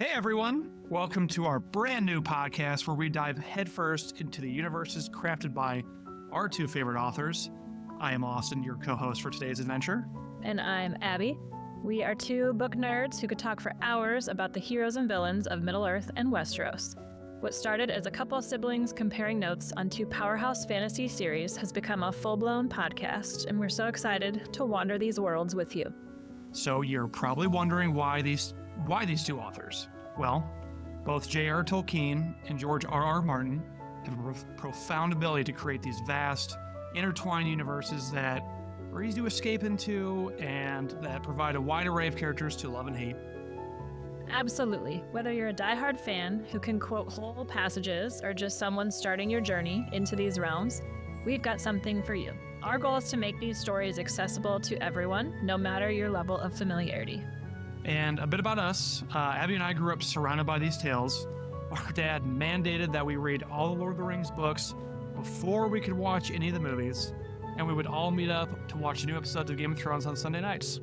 Hey everyone, welcome to our brand new podcast where we dive headfirst into the universes crafted by our two favorite authors. I am Austin, your co-host for today's adventure. And I'm Abby. We are two book nerds who could talk for hours about the heroes and villains of Middle Earth and Westeros. What started as a couple of siblings comparing notes on two powerhouse fantasy series has become a full-blown podcast, and we're so excited to wander these worlds with you. So you're probably wondering why these two authors? Well, both J.R. Tolkien and George R.R. Martin have a profound ability to create these vast, intertwined universes that are easy to escape into and that provide a wide array of characters to love and hate. Absolutely. Whether you're a diehard fan who can quote whole passages or just someone starting your journey into these realms, we've got something for you. Our goal is to make these stories accessible to everyone, no matter your level of familiarity. And a bit about us, Abby and I grew up surrounded by these tales. Our dad mandated that we read all the Lord of the Rings books before we could watch any of the movies, and we would all meet up to watch new episodes of Game of Thrones on Sunday nights.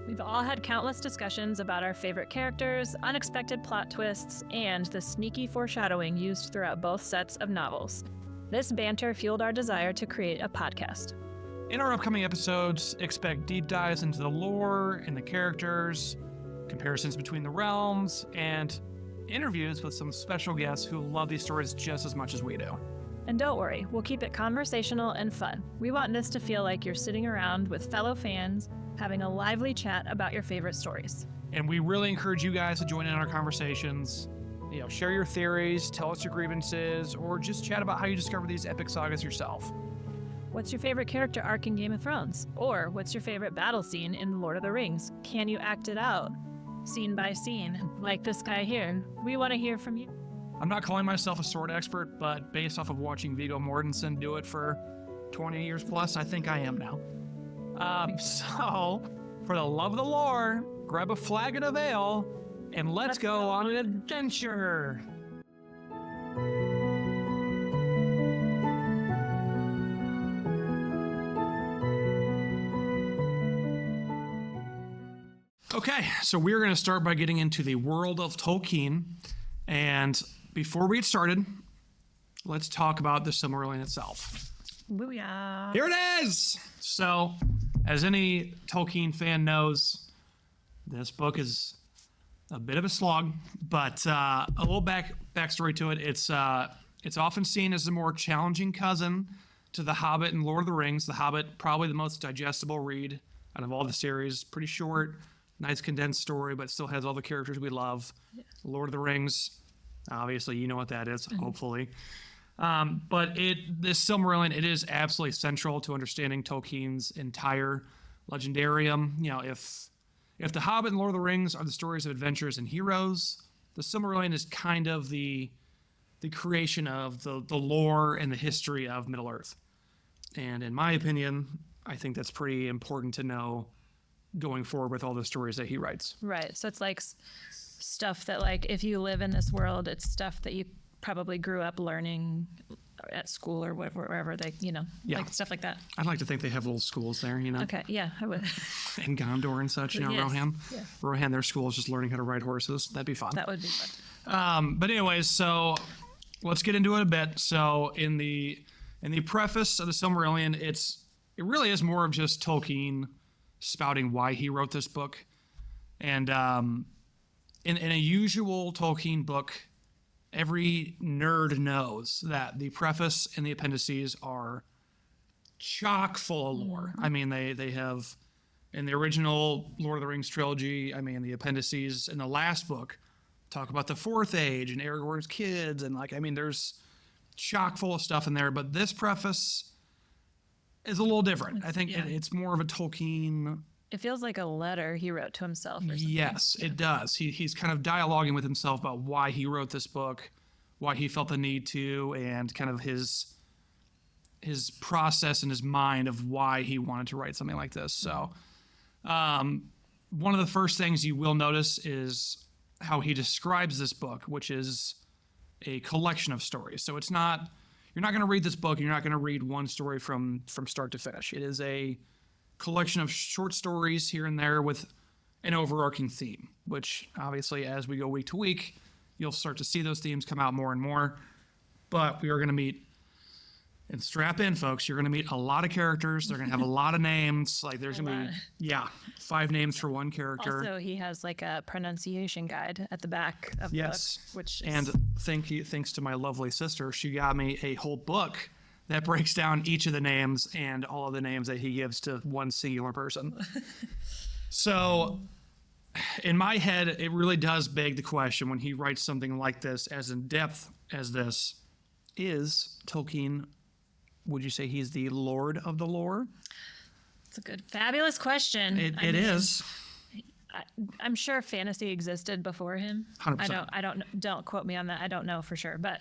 We've all had countless discussions about our favorite characters, unexpected plot twists, and the sneaky foreshadowing used throughout both sets of novels. This banter fueled our desire to create a podcast. In our upcoming episodes, expect deep dives into the lore and the characters, comparisons between the realms, and interviews with some special guests who love these stories just as much as we do. And don't worry, we'll keep it conversational and fun. We want this to feel like you're sitting around with fellow fans, having a lively chat about your favorite stories. And we really encourage you guys to join in our conversations. Share your theories, tell us your grievances, or just chat about how you discover these epic sagas yourself. What's your favorite character arc in Game of Thrones? Or what's your favorite battle scene in The Lord of the Rings? Can you act it out, scene by scene, like this guy here? We want to hear from you. I'm not calling myself a sword expert, but based off of watching Viggo Mortensen do it for 20 years plus, I think I am now. So, for the love of the lore, grab a flagon of ale, and let's go on an adventure! Okay, so we're going to start by getting into the world of Tolkien, and before we get started, let's talk about the Silmarillion itself. Booyah! Here it is! So, as any Tolkien fan knows, this book is a bit of a slog, but a little backstory to it. It's often seen as the more challenging cousin to The Hobbit and Lord of the Rings. The Hobbit, probably the most digestible read out of all the series. Pretty short, nice condensed story, but still has all the characters we love. Yeah. Lord of the Rings, obviously you know what that is, hopefully. But this Silmarillion, it is absolutely central to understanding Tolkien's entire legendarium. If The Hobbit and Lord of the Rings are the stories of adventures and heroes, the Silmarillion is kind of the creation of the lore and the history of Middle Earth. And in my opinion, I think that's pretty important to know going forward with all the stories that he writes. Right. So it's like stuff that, like, if you live in this world, it's stuff that you probably grew up learning at school or wherever they, like stuff like that. I'd like to think they have little schools there, Okay, yeah, I would. In Gondor and such, yes. Rohan. Yeah. Rohan, their school is just learning how to ride horses. That'd be fun. That would be fun. But anyways, so let's get into it a bit. So in the preface of the Silmarillion, it really is more of just Tolkien spouting why he wrote this book. And in a usual Tolkien book, every nerd knows that the preface and the appendices are chock full of lore. I mean, they have, in the original Lord of the Rings trilogy, the appendices in the last book talk about the Fourth Age and Aragorn's kids, and there's chock full of stuff in there. But this preface is a little different. I think it's more of a Tolkien. It feels like a letter he wrote to himself or something. Yes, it does. He's kind of dialoguing with himself about why he wrote this book, why he felt the need to, and kind of his process in his mind of why he wanted to write something like this. So one of the first things you will notice is how he describes this book, which is a collection of stories. So you're not going to read this book, and you're not going to read one story from start to finish. It is a collection of short stories here and there with an overarching theme, which obviously as we go week to week, you'll start to see those themes come out more and more. But we are going to meet, and strap in, folks, you're going to meet a lot of characters. They're going to have a lot of names. Like there's going to be, 5 names for one character. Also, he has like a pronunciation guide at the back of the book, which is... And thanks to my lovely sister, she got me a whole book that breaks down each of the names and all of the names that he gives to one singular person. So in my head, it really does beg the question when he writes something like this, as in depth as this, is Tolkien, would you say he's the Lord of the lore? It's a good, fabulous question. It is. I'm sure fantasy existed before him. 100%. Don't quote me on that. I don't know for sure, but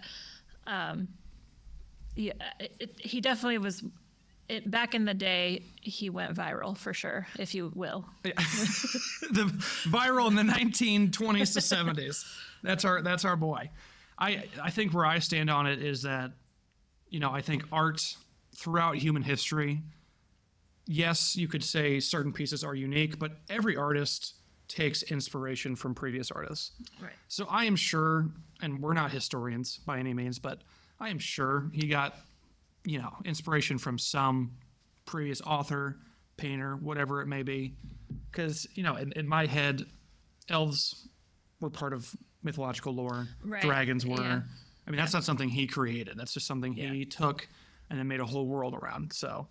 yeah, he definitely was. Back in the day, he went viral for sure, if you will. The viral in the 1920s to 70s. That's our boy. I think where I stand on it is that, I think art throughout human history, yes, you could say certain pieces are unique, but every artist takes inspiration from previous artists. Right. So I am sure, and we're not historians by any means, but I am sure he got, inspiration from some previous author, painter, whatever it may be. Because, in my head, elves were part of mythological lore. Right. Dragons were. Yeah. I mean, that's not something he created. That's just something he took and then made a whole world around. So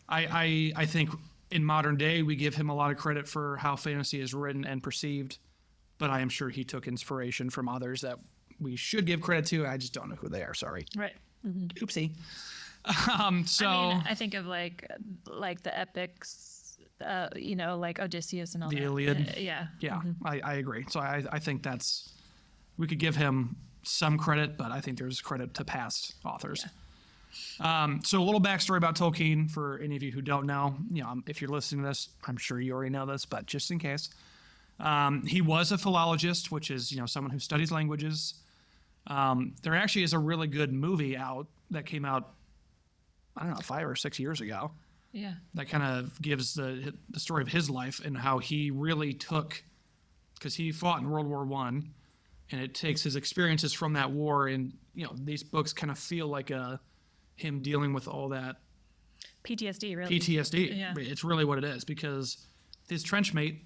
I think in modern day, we give him a lot of credit for how fantasy is written and perceived, but I am sure he took inspiration from others that we should give credit to. I just don't know who they are. Sorry. Right. Mm-hmm. Oopsie. I think of like the epics, like Odysseus and all the that. Iliad. Yeah. Yeah, I agree. So I think we could give him some credit, but I think there's credit to past authors. Yeah. So a little backstory about Tolkien for any of you who don't know. If you're listening to this, I'm sure you already know this, but just in case. He was a philologist, which is, someone who studies languages. There actually is a really good movie out that came out, I don't know, 5 or 6 years ago. Yeah. That kind of gives the story of his life and how he really took, because he fought in World War I, and it takes his experiences from that war, and these books kind of feel like him dealing with all that PTSD, really. PTSD. Yeah. It's really what it is, because his trenchmate,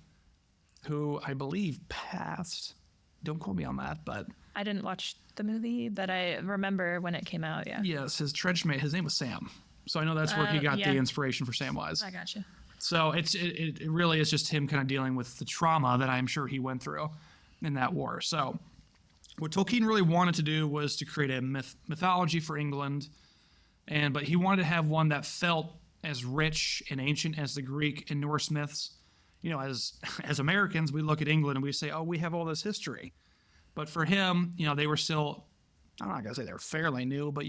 who I believe passed, don't quote me on that, but I didn't watch the movie, but I remember when it came out. Yeah. Yes, his trenchmate, his name was Sam. So I know that's where he got the inspiration for Samwise. I gotcha. So it really is just him kind of dealing with the trauma that I'm sure he went through in that war. So what Tolkien really wanted to do was to create a mythology for England, but he wanted to have one that felt as rich and ancient as the Greek and Norse myths. As Americans, we look at England and we say, oh, we have all this history. But for him, they were still, I'm not going to say they were fairly new, but,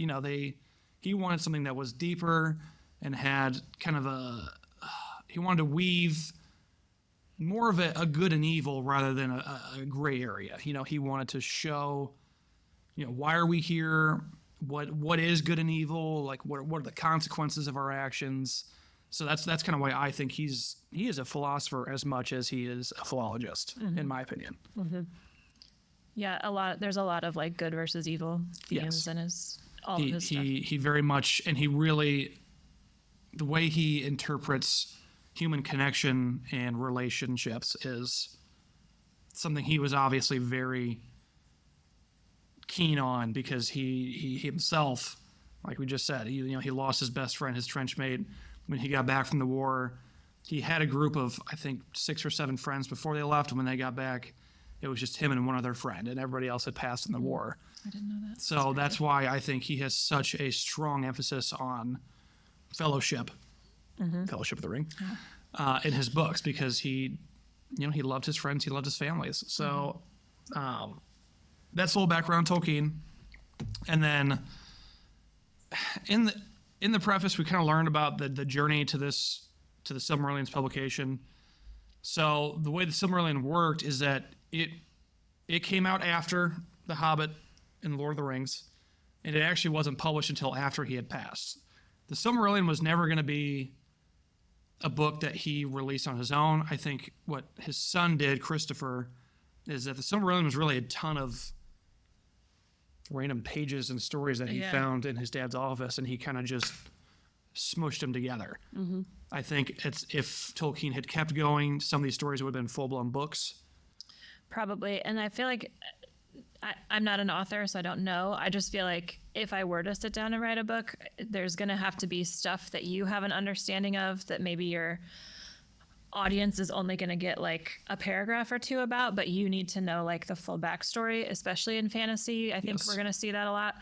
he wanted something that was deeper and had kind of he wanted to weave more of a good and evil rather than a gray area. He wanted to show, why are we here? What is good and evil? Like, what are the consequences of our actions? So that's kind of why I think he is a philosopher as much as he is a philologist, in my opinion. Mm-hmm. Yeah, there's a lot of like good versus evil themes in of his stuff. He very much, and he really, the way he interprets human connection and relationships is something he was obviously very keen on, because he himself, like we just said, he lost his best friend, his trenchmate, when he got back from the war. He had a group of, I think, 6 or 7 friends before they left, and when they got back, it was just him and one other friend, and everybody else had passed in the war. I didn't know that. So that's why I think he has such a strong emphasis on fellowship, Fellowship of the Ring, in his books, because he loved his friends, he loved his families. So that's a little background on Tolkien. And then in the preface, we kind of learned about the journey to the Silmarillion's publication. So the way the Silmarillion worked is that it came out after The Hobbit and Lord of the Rings, and it actually wasn't published until after he had passed. The Silmarillion was never going to be a book that he released on his own. I think what his son did, Christopher, is that the Silmarillion was really a ton of random pages and stories that he found in his dad's office, and he kind of just smushed them together. I think if Tolkien had kept going, some of these stories would have been full-blown books. Probably. And I feel like I'm not an author, so I don't know. I just feel like if I were to sit down and write a book, there's going to have to be stuff that you have an understanding of that maybe your audience is only going to get like a paragraph or two about, but you need to know like the full backstory, especially in fantasy. I think we're going to see that a lot.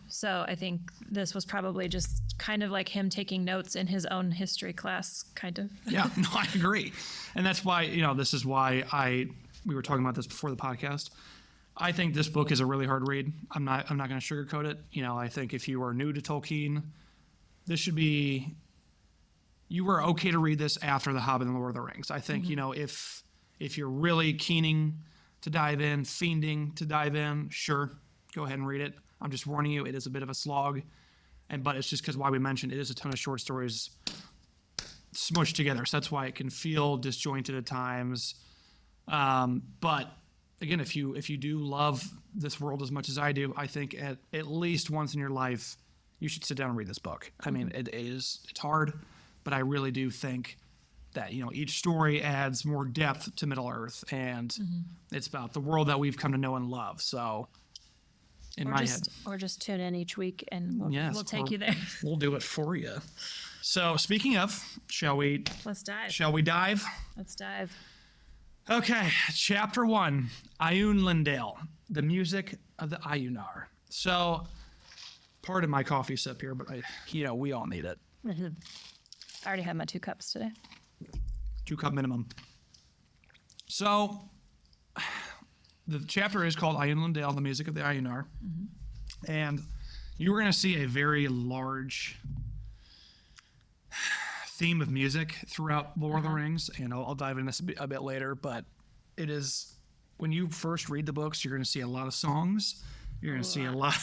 So I think this was probably just kind of like him taking notes in his own history class, kind of. Yeah, no, I agree. And that's why, this is why we were talking about this before the podcast. I think this book is a really hard read. I'm not going to sugarcoat it. I think if you are new to Tolkien, this should be, you were okay to read this after The Hobbit and the Lord of the Rings. I think, if you're really keening to dive in, fiending to dive in, sure, go ahead and read it. I'm just warning you, it is a bit of a slog. But it's just because why we mentioned it is a ton of short stories smushed together. So that's why it can feel disjointed at times. But again, if you do love this world as much as I do, I think at least once in your life, you should sit down and read this book. I mean, it's hard, but I really do think that, each story adds more depth to Middle Earth, and it's about the world that we've come to know and love. So in my head. Or just tune in each week and we'll take you there. We'll do it for you. So speaking of, Let's dive. Shall we dive? Let's dive. Okay, chapter 1, Ayun Lindale, the music of the Ayunar. So, pardon my coffee sip here, but we all need it. I already had my 2 cups today. 2-cup minimum. So, the chapter is called Ayun Lindale, the music of the Ayunar. And you were going to see a very large theme of music throughout Lord of the Rings, and I'll dive into this a bit later, but it is, when you first read the books, you're going to see a lot of songs, you're going to see a lot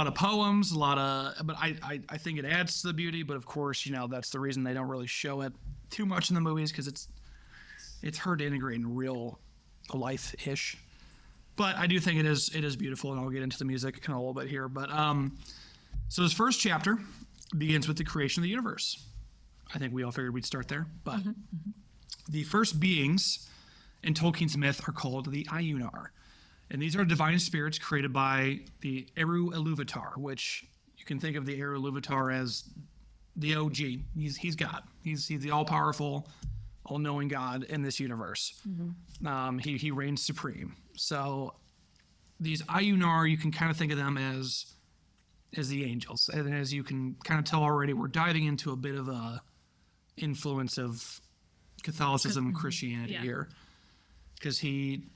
of poems, but I think it adds to the beauty, but of course, that's the reason they don't really show it too much in the movies, because it's hard to integrate in real life-ish. But I do think it is beautiful, and I'll get into the music kind of a little bit here. But so this first chapter begins with the creation of the universe. I think we all figured we'd start there. But the first beings in Tolkien's myth are called the Ayunar. And these are divine spirits created by the Eru Ilúvatar, which you can think of the Eru Ilúvatar as the OG. He's God. He's the all-powerful, all-knowing God in this universe. He reigns supreme. So these Ayunar, you can kind of think of them as the angels. And as you can kind of tell already, we're diving into a bit of a influence of Catholicism and Christianity here. Because he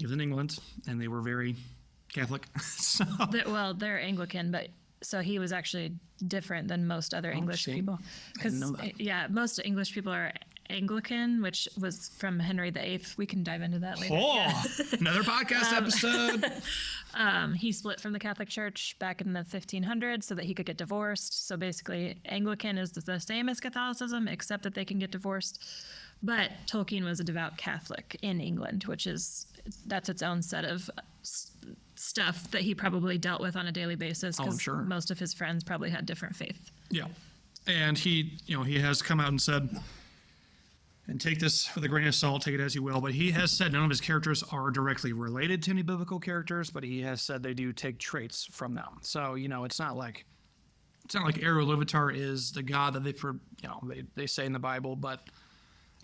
was in England, and they were very Catholic. So. They're Anglican, but so he was actually different than most other English people. Because most English people are Anglican, which was from Henry VIII. We can dive into that later. Another podcast episode. He split from the Catholic Church back in the 1500s so that he could get divorced. So basically, Anglican is the same as Catholicism, except that they can get divorced. But Tolkien was a devout Catholic in England, that's its own set of stuff that he probably dealt with on a daily basis, because most of his friends probably had different faith. Yeah. And he has come out and said, and take this with a grain of salt, take it as you will, but he has said none of his characters are directly related to any biblical characters, but he has said they do take traits from them. So, it's not like Eru Ilúvatar is the god that they say in the Bible, but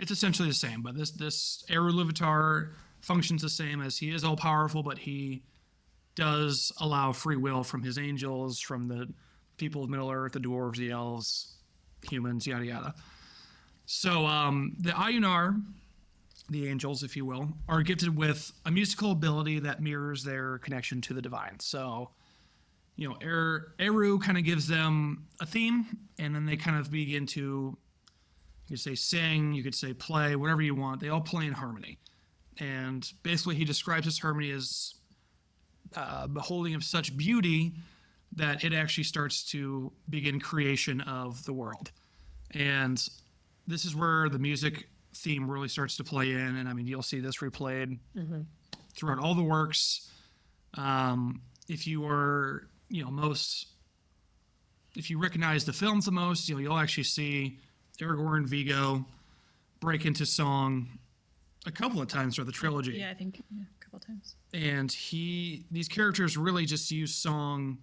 it's essentially the same. But this Eru Ilúvatar functions the same, as he is all powerful, but he does allow free will from his angels, from the people of Middle Earth, the dwarves, the elves, humans, yada yada. So the Ayunar, the angels, if you will, are gifted with a musical ability that mirrors their connection to the divine. So, Eru kind of gives them a theme, and then they kind of begin to, you could say sing, you could say play, whatever you want. They all play in harmony. And basically he describes this harmony as beholding of such beauty that it actually starts to begin creation of the world. And this is where the music theme really starts to play in. And I mean, you'll see this replayed throughout all the works. If you are, if you recognize the films the most, you'll actually see Aragorn and Viggo break into song a couple of times throughout the trilogy. Yeah, I think a couple times. And these characters really just use song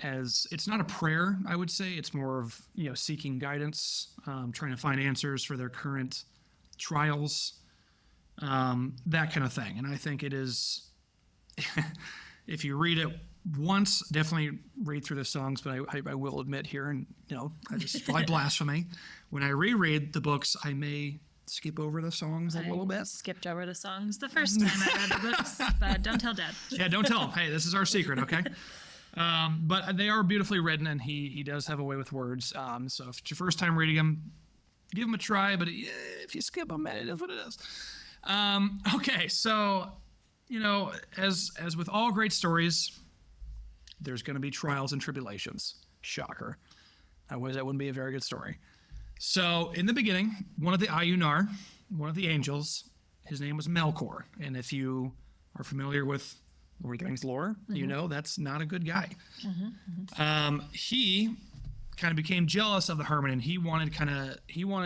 as, it's not a prayer, I would say. It's more of, seeking guidance, trying to find answers for their current trials, that kind of thing. And I think it is, if you read it once, definitely read through the songs, but I will admit here, and, this is probably blasphemy. When I reread the books, I may skip over the songs a little bit. Skipped over the songs the first time I read the books, but don't tell Dad. Yeah, don't tell him. Hey, this is our secret, okay? But they are beautifully written, and he does have a way with words. So if it's your first time reading them, give them a try. But if you skip them, it is what it is. Okay, so as with all great stories, there's going to be trials and tribulations. Shocker. Otherwise, that wouldn't be a very good story. So in the beginning, one of the Ayunar, one of the angels, his name was Melkor, and if you are familiar with Lord of the Rings lore, that's not a good guy. He kind of became jealous of the Harmony, and he wanted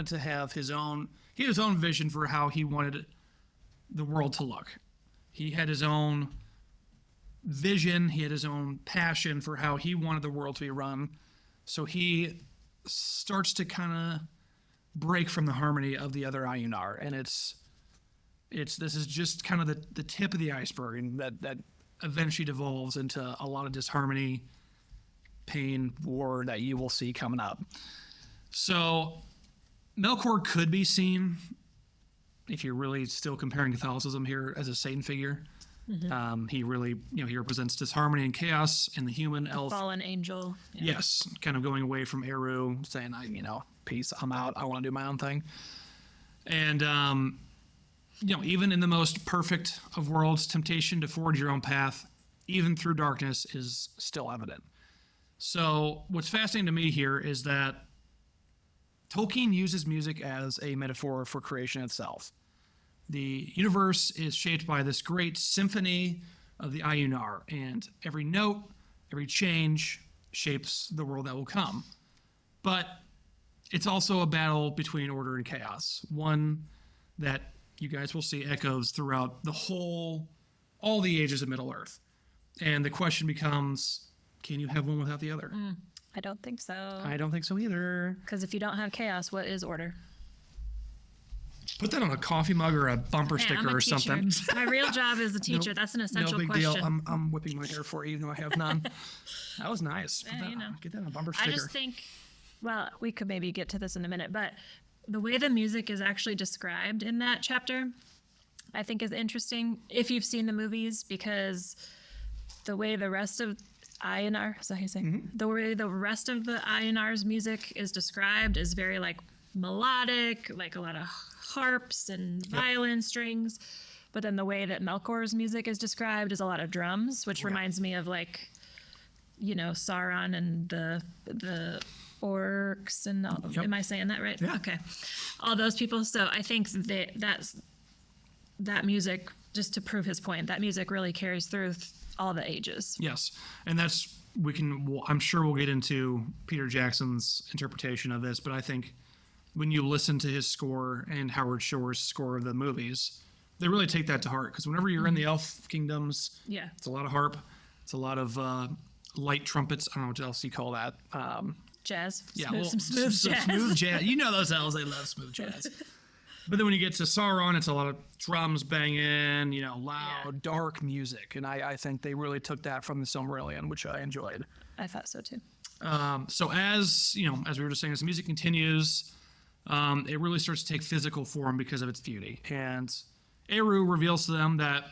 to have his own vision for how he wanted the world to look. He had his own vision, he had his own passion for how he wanted the world to be run. So he starts to kind of break from the harmony of the other Ayunar, and this is just kind of the tip of the iceberg, and that eventually devolves into a lot of disharmony, pain, war that you will see coming up. So Melkor could be seen, if you're really still comparing Catholicism here, as a Satan figure. He really, he represents disharmony and chaos in the human elf. Fallen angel. Yeah. Yes, kind of going away from Eru, saying, peace, I'm out, I want to do my own thing. And, even in the most perfect of worlds, temptation to forge your own path, even through darkness, is still evident. So what's fascinating to me here is that Tolkien uses music as a metaphor for creation itself. The universe is shaped by this great symphony of the Ayunar, and every note, every change shapes the world that will come. But it's also a battle between order and chaos, one that you guys will see echoes throughout all the ages of Middle Earth. And the question becomes, can you have one without the other? I don't think so. I don't think so either. Because if you don't have chaos, what is order? Put that on a coffee mug or a bumper sticker or something. My real job is a teacher. That's an essential question. question. No big deal. I'm whipping my hair for you, even though I have none. That was nice. Get that on a bumper sticker. I just think, well, we could maybe get to this in a minute, but the way the music is actually described in that chapter, I think is interesting if you've seen the movies, because the way the rest of Ayunar, is that how you say? The way the rest of the Ayunar's music is described is very melodic, like a lot of harps and violin strings. But then the way that Melkor's music is described is a lot of drums, which reminds me of Sauron and the orcs and all, am I saying that right? Yeah. Okay. All those people. So I think that music, just to prove his point, that music really carries through all the ages. Yes. And I'm sure we'll get into Peter Jackson's interpretation of this, but I think when you listen to his score and Howard Shore's score of the movies, they really take that to heart, because whenever you're in the elf kingdoms, it's a lot of harp, it's a lot of light trumpets. I don't know what else you call that. Jazz. Yeah, some smooth jazz. Smooth jazz. You know those elves, they love smooth jazz. But then when you get to Sauron, it's a lot of drums banging, loud, dark music. And I think they really took that from the Silmarillion, which I enjoyed. I thought so too. So as we were just saying, as the music continues, it really starts to take physical form because of its beauty. And Eru reveals to them that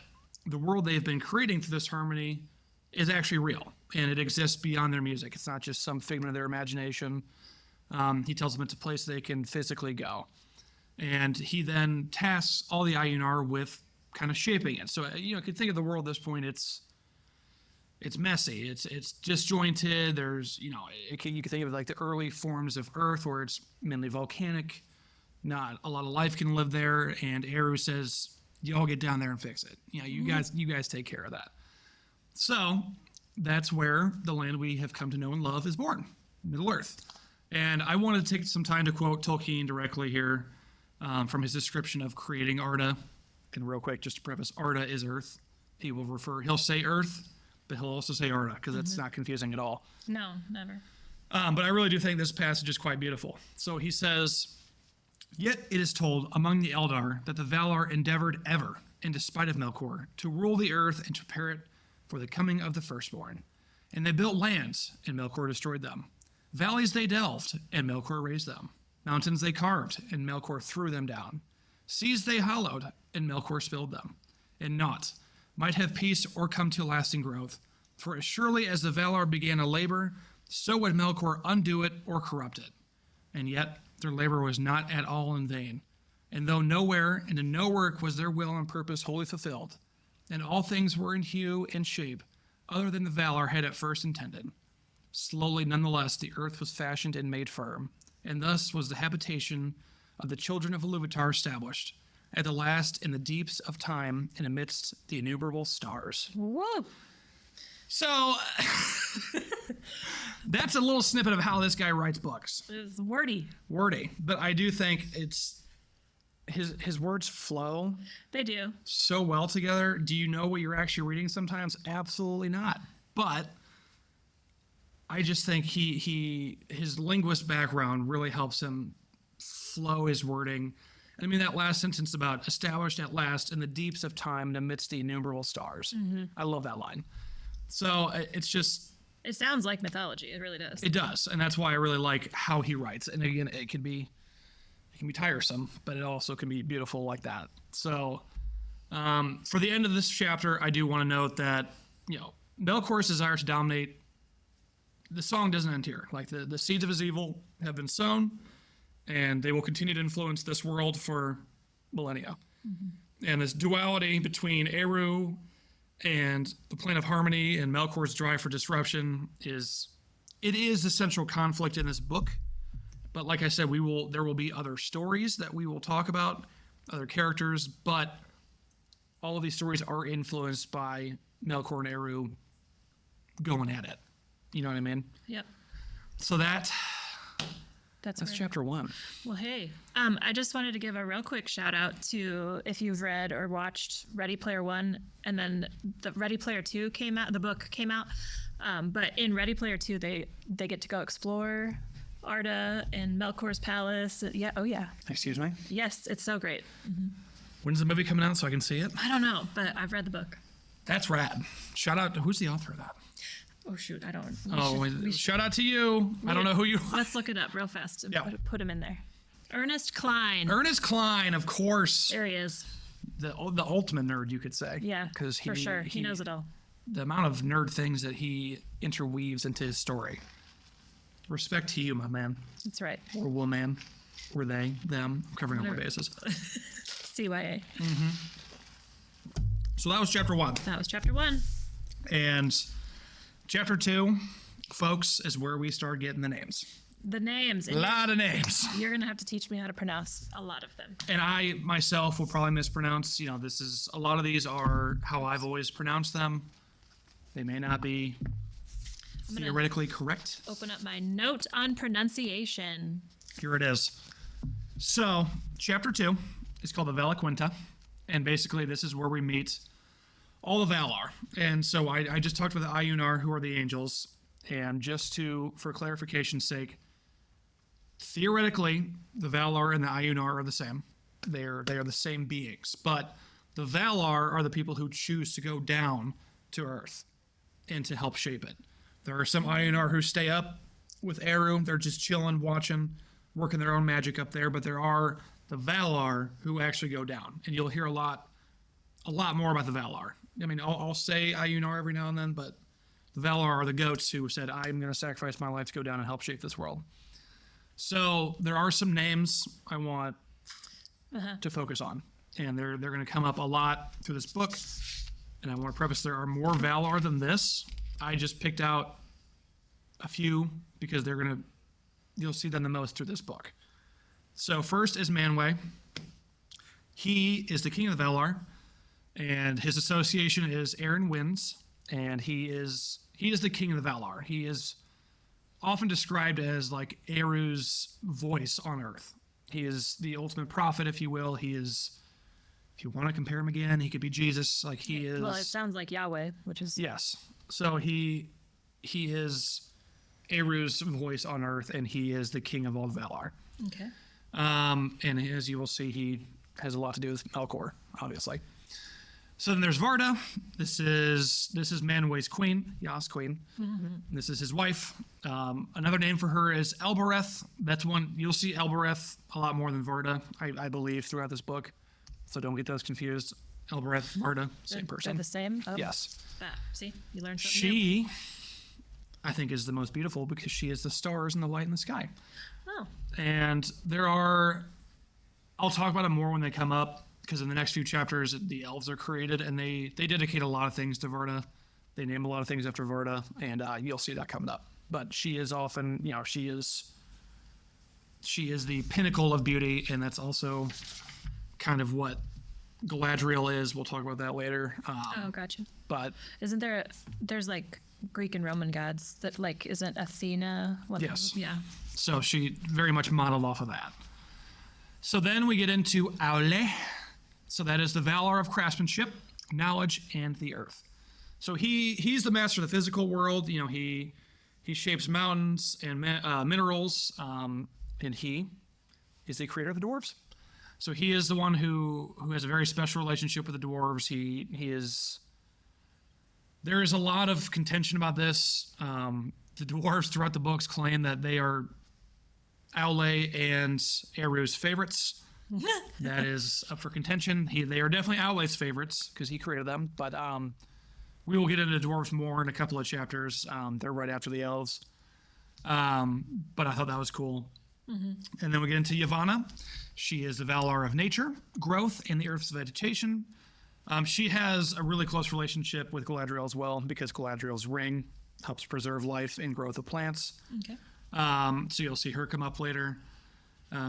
the world they've been creating through this harmony is actually real, and it exists beyond their music. It's not just some figment of their imagination. He tells them it's a place they can physically go. And he then tasks all the Ayunar with kind of shaping it. So, you can think of the world at this point, it's it's messy. It's disjointed. There's, you know, you can think of like the early forms of Earth where it's mainly volcanic. Not a lot of life can live there. And Eru says, y'all get down there and fix it. You know, you guys take care of that. So that's where the land we have come to know and love is born, Middle Earth. And I wanted to take some time to quote Tolkien directly here from his description of creating Arda. And real quick, just to preface, Arda is Earth. He'll say Earth, but he'll also say Arda because it's not confusing at all. No, never. But I really do think this passage is quite beautiful. So he says, "Yet it is told among the Eldar that the Valar endeavored ever, in despite of Melkor, to rule the earth and to prepare it for the coming of the firstborn. And they built lands, and Melkor destroyed them. Valleys they delved, and Melkor raised them. Mountains they carved, and Melkor threw them down. Seas they hollowed, and Melkor spilled them. And naught might have peace or come to lasting growth. For as surely as the Valar began a labor, so would Melkor undo it or corrupt it. And yet their labor was not at all in vain. And though nowhere and in no work was their will and purpose wholly fulfilled, and all things were in hue and shape other than the Valar had at first intended, slowly nonetheless the earth was fashioned and made firm, and thus was the habitation of the children of Iluvatar established, at the last in the deeps of time and amidst the innumerable stars." Whoa. So that's a little snippet of how this guy writes books. It's wordy. Wordy, but I do think it's his words flow They do. so well together. Do you know what you're actually reading sometimes? Absolutely not. But I just think his linguist background really helps him flow his wording. I mean, that last sentence about established at last in the deeps of time and amidst the innumerable stars. I love that line. So it's just, It sounds like mythology. It really does. it does. And that's why I really like how he writes. And again, it can be tiresome, but it also can be beautiful like that. So for the end of this chapter, I do want to note that, you know, Melkor's desire to dominate, the song doesn't end here. Like the seeds of his evil have been sown, and they will continue to influence this world for millennia. And this duality between Eru and the plane of harmony and Melkor's drive for disruption is the central conflict in this book. But like I said, there will be other stories that we will talk about, other characters, but all of these stories are influenced by Melkor and Eru going at it. You know what I mean? Yep. So that's That's chapter 1. Well, hey, I just wanted to give a real quick shout out to if you've read or watched Ready Player One, and then the Ready Player Two came out. The book came out, but in Ready Player Two, they get to go explore Arda and Melkor's palace. Yeah. Oh yeah. Excuse me? Yes, it's so great. When's the movie coming out so I can see it? I don't know, but I've read the book. That's rad. Shout out to, who's the author of that? Oh shoot, I don't. Shout out to you. I don't know who you are. Let's look it up real fast and Yeah. put him in there. Ernest Cline. Ernest Cline, of course. There he is. The ultimate nerd, you could say. Yeah, because for sure. He knows it all. The amount of nerd things that he interweaves into his story. Respect to you, my man. That's right. Or woman. Or they, them. I'm covering all my Whatever. bases. CYA. So that was chapter 1. That was chapter 1. And chapter 2, folks, is where we start getting the names. The names. A lot of names. You're going to have to teach me how to pronounce a lot of them. And I myself will probably mispronounce. You know, a lot of these are how I've always pronounced them. They may not be gonna theoretically correct. Open up my note on pronunciation. Here it is. So, chapter 2 is called the Valaquenta. And basically, this is where we meet all the Valar. And so I just talked with the Ayunar, who are the angels. And just for clarification's sake, theoretically, the Valar and the Ayunar are the same. They are the same beings. But the Valar are the people who choose to go down to Earth and to help shape it. There are some Ayunar who stay up with Eru. They're just chilling, watching, working their own magic up there. But there are the Valar who actually go down. And you'll hear a lot more about the Valar. I mean, I'll say Ayunar every now and then, but the Valar are the goats who said, I'm going to sacrifice my life to go down and help shape this world. So there are some names I want to focus on. And they're going to come up a lot through this book. And I want to preface, there are more Valar than this. I just picked out a few because you'll see them the most through this book. So first is Manwë. He is the king of the Valar, and his association is Aaron Winds, and he is the king of the Valar. He is often described as like Eru's voice on Earth. He is the ultimate prophet, if you will. He is, if you want to compare him again, he could be Jesus. Like he is. Well, it sounds like Yahweh, which is. Yes. So he is Eru's voice on Earth, and he is the king of all Valar. Okay. And as you will see, he has a lot to do with Melkor, obviously. So then there's Varda. This is Manwë's queen, Yas' queen. This is his wife. Another name for her is Elbereth. That's one you'll see Elbereth a lot more than Varda, I believe, throughout this book. So don't get those confused. Elbereth, Varda, same person. They're the same. Oh. Yes. See, you learned something. New. She, I think, is the most beautiful because she is the stars and the light in the sky. Oh. And I'll talk about it more when they come up, because in the next few chapters, the elves are created, and they dedicate a lot of things to Varda. They name a lot of things after Varda, and you'll see that coming up. But she is often, she is the pinnacle of beauty, and that's also kind of what Galadriel is. We'll talk about that later. Oh, gotcha. But isn't there's like Greek and Roman gods that like isn't Athena? Yes. Yeah. So she very much modeled off of that. So then we get into Aule. So that is the Valar of craftsmanship, knowledge, and the earth. So he's the master of the physical world. He shapes mountains and minerals, and he is the creator of the dwarves. So he is the one who has a very special relationship with the dwarves. He is. There is a lot of contention about this. The dwarves throughout the books claim that they are Aule and Eru's favorites. That is up for contention. They are definitely Aule's favorites because he created them. But we will get into dwarves more in a couple of chapters. They're right after the elves. But I thought that was cool. Mm-hmm. And then we get into Yavanna. She is the Valar of nature, growth, and the earth's vegetation. She has a really close relationship with Galadriel as well because Galadriel's ring helps preserve life and growth of plants. Okay. So you'll see her come up later.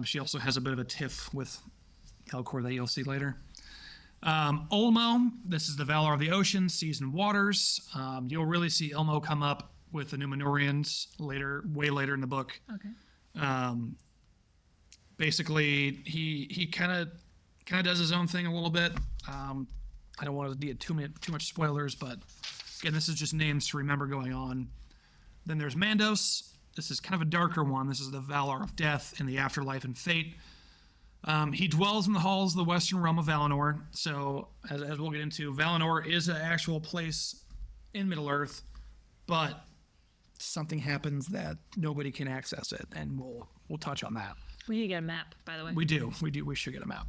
She also has a bit of a tiff with Melkor that you'll see later. Ulmo, this is the Valar of the ocean, seas, and waters. You'll really see Ulmo come up with the Númenóreans way later in the book. Okay. Basically, he kind of does his own thing a little bit. I don't want to get too much spoilers, but again, this is just names to remember going on. Then there's Mandos. This is kind of a darker one. This is the Valar of death and the afterlife and fate. He dwells in the halls of the western realm of Valinor. So, as we'll get into, Valinor is an actual place in Middle Earth, but something happens that nobody can access it, and we'll touch on that. We need to get a map, by the way. We do. We should get a map.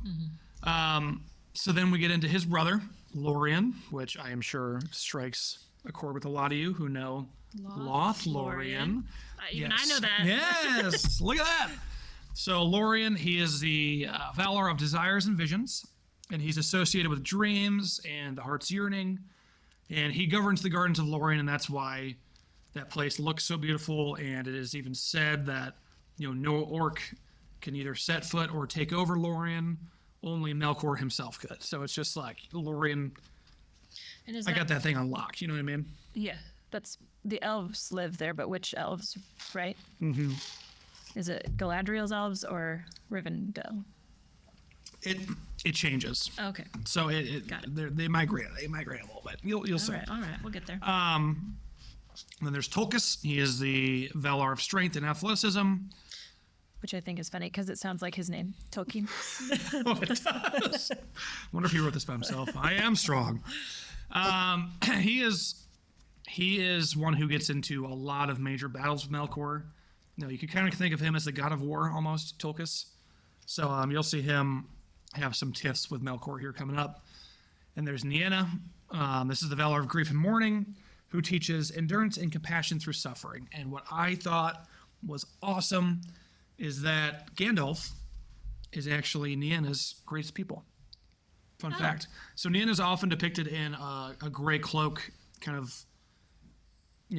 Mm-hmm. So then we get into his brother, Lorien, which I am sure strikes a chord with a lot of you who know Lothlorien. Even I know that. Yes, look at that. So Lorien, he is the Valar of desires and visions, and he's associated with dreams and the heart's yearning, and he governs the gardens of Lorien, and that's why that place looks so beautiful. And it is even said that no orc can either set foot or take over Lorien. Only Melkor himself could. So it's just like Lorien. And I got that thing on lock. You know what I mean? Yeah, that's the elves live there, but which elves, right? Mm-hmm. Is it Galadriel's elves or Rivendell? It changes. Okay. So Got it. they migrate. They migrate a little bit. You'll see. All right, we'll get there. And then there's Tulkas. He is the Valar of strength and athleticism. Which I think is funny because it sounds like his name, Tolkien. Oh, it does. Wonder if he wrote this by himself. I am strong. He is one who gets into a lot of major battles with Melkor. You can kind of think of him as the god of war almost, Tulkas. So you'll see him have some tiffs with Melkor here coming up. And there's Nienna. This is the Valar of grief and mourning, who teaches endurance and compassion through suffering. And what I thought was awesome is that Gandalf is actually Nienna's greatest pupil. Fun fact. So Nienna's often depicted in a gray cloak, kind of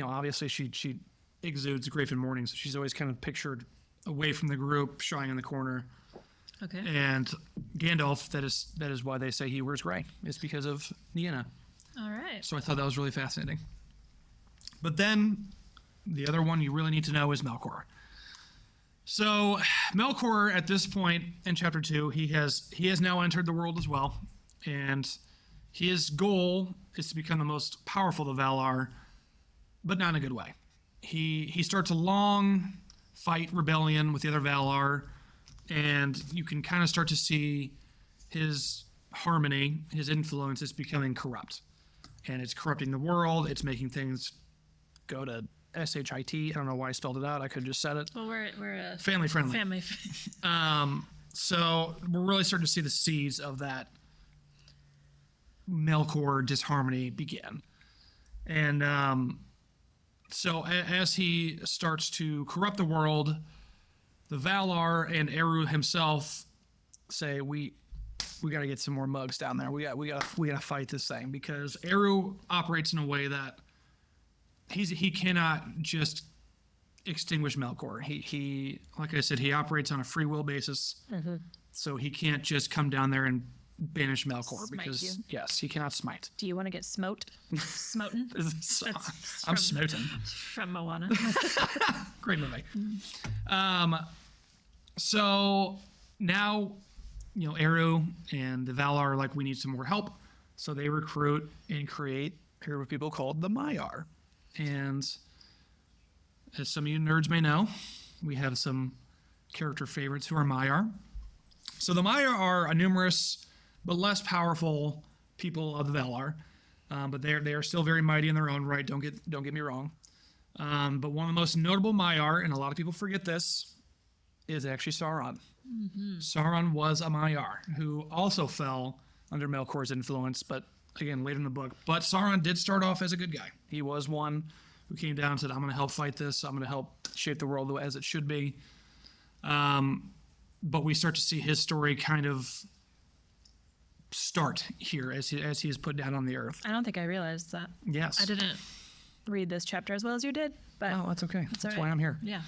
obviously she exudes grief and mourning, so she's always kind of pictured away from the group, shying in the corner. Okay. And Gandalf, that is why they say he wears gray. It's because of Nienna. All right. So I thought that was really fascinating. But then the other one you really need to know is Melkor. So Melkor, at this point in chapter 2, he has now entered the world as well, and his goal is to become the most powerful of the Valar, but not in a good way. He starts a long fight rebellion with the other Valar, and you can kind of start to see his harmony, his influence is becoming corrupt, and it's corrupting the world. It's making things go to shit. I don't know why I spelled it out. I could have just said it. Well, we're a Family friendly. family. So we're really starting to see the seeds of that Melkor disharmony begin. And so as he starts to corrupt the world, the Valar and Eru himself say, we got to get some more mugs down there. We got to fight this thing, because Eru operates in a way that he cannot just extinguish Melkor. He like I said, he operates on a free will basis. Mm-hmm. So he can't just come down there and banish Melkor, Smite because you. yes, he cannot smite. Do you want to get smote? Smoten? I'm smoten. From Moana. Great movie. So now, Eru and the Valar are like, we need some more help. So they recruit and create a group of people called the Maiar. And as some of you nerds may know, we have some character favorites who are Maiar. So the Maiar are a numerous but less powerful people of the Valar, but they are still very mighty in their own right. Don't get me wrong. But one of the most notable Maiar, and a lot of people forget this, is actually Sauron. Mm-hmm. Sauron was a Maiar who also fell under Melkor's influence, but again, later in the book. But Sauron did start off as a good guy. He was one who came down and said, I'm going to help fight this. I'm going to help shape the world as it should be. But we start to see his story kind of start here as he is put down on the earth. I don't think I realized that. Yes. I didn't read this chapter as well as you did, but Oh, that's okay. That's all why right. I'm here. Yeah.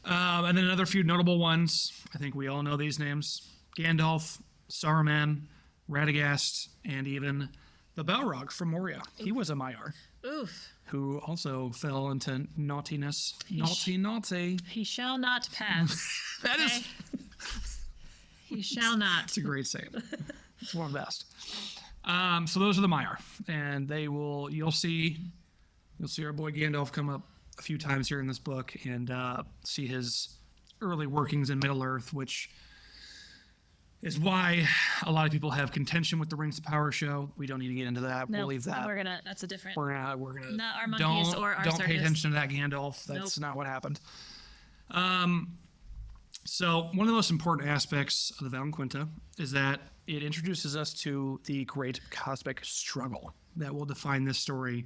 And then another few notable ones. I think we all know these names. Gandalf, Saruman, Radagast, and even the Balrog from Moria. He was a Maiar Oof. who also fell into naughtiness. Naughty. He shall not pass. That is, Okay? He shall not. it's a great saying. It's one of the best. So those are the Maiar, and you'll see our boy Gandalf come up a few times here in this book, and see his early workings in Middle Earth, which is why a lot of people have contention with the Rings of Power show. We don't need to get into that. No, we'll leave that. that's a different. We're gonna Not our monkeys don't, or our don't pay circus. attention to that, Gandalf. That's Nope. not what happened. So one of the most important aspects of the Val and Quinta is that it introduces us to the great cosmic struggle that will define this story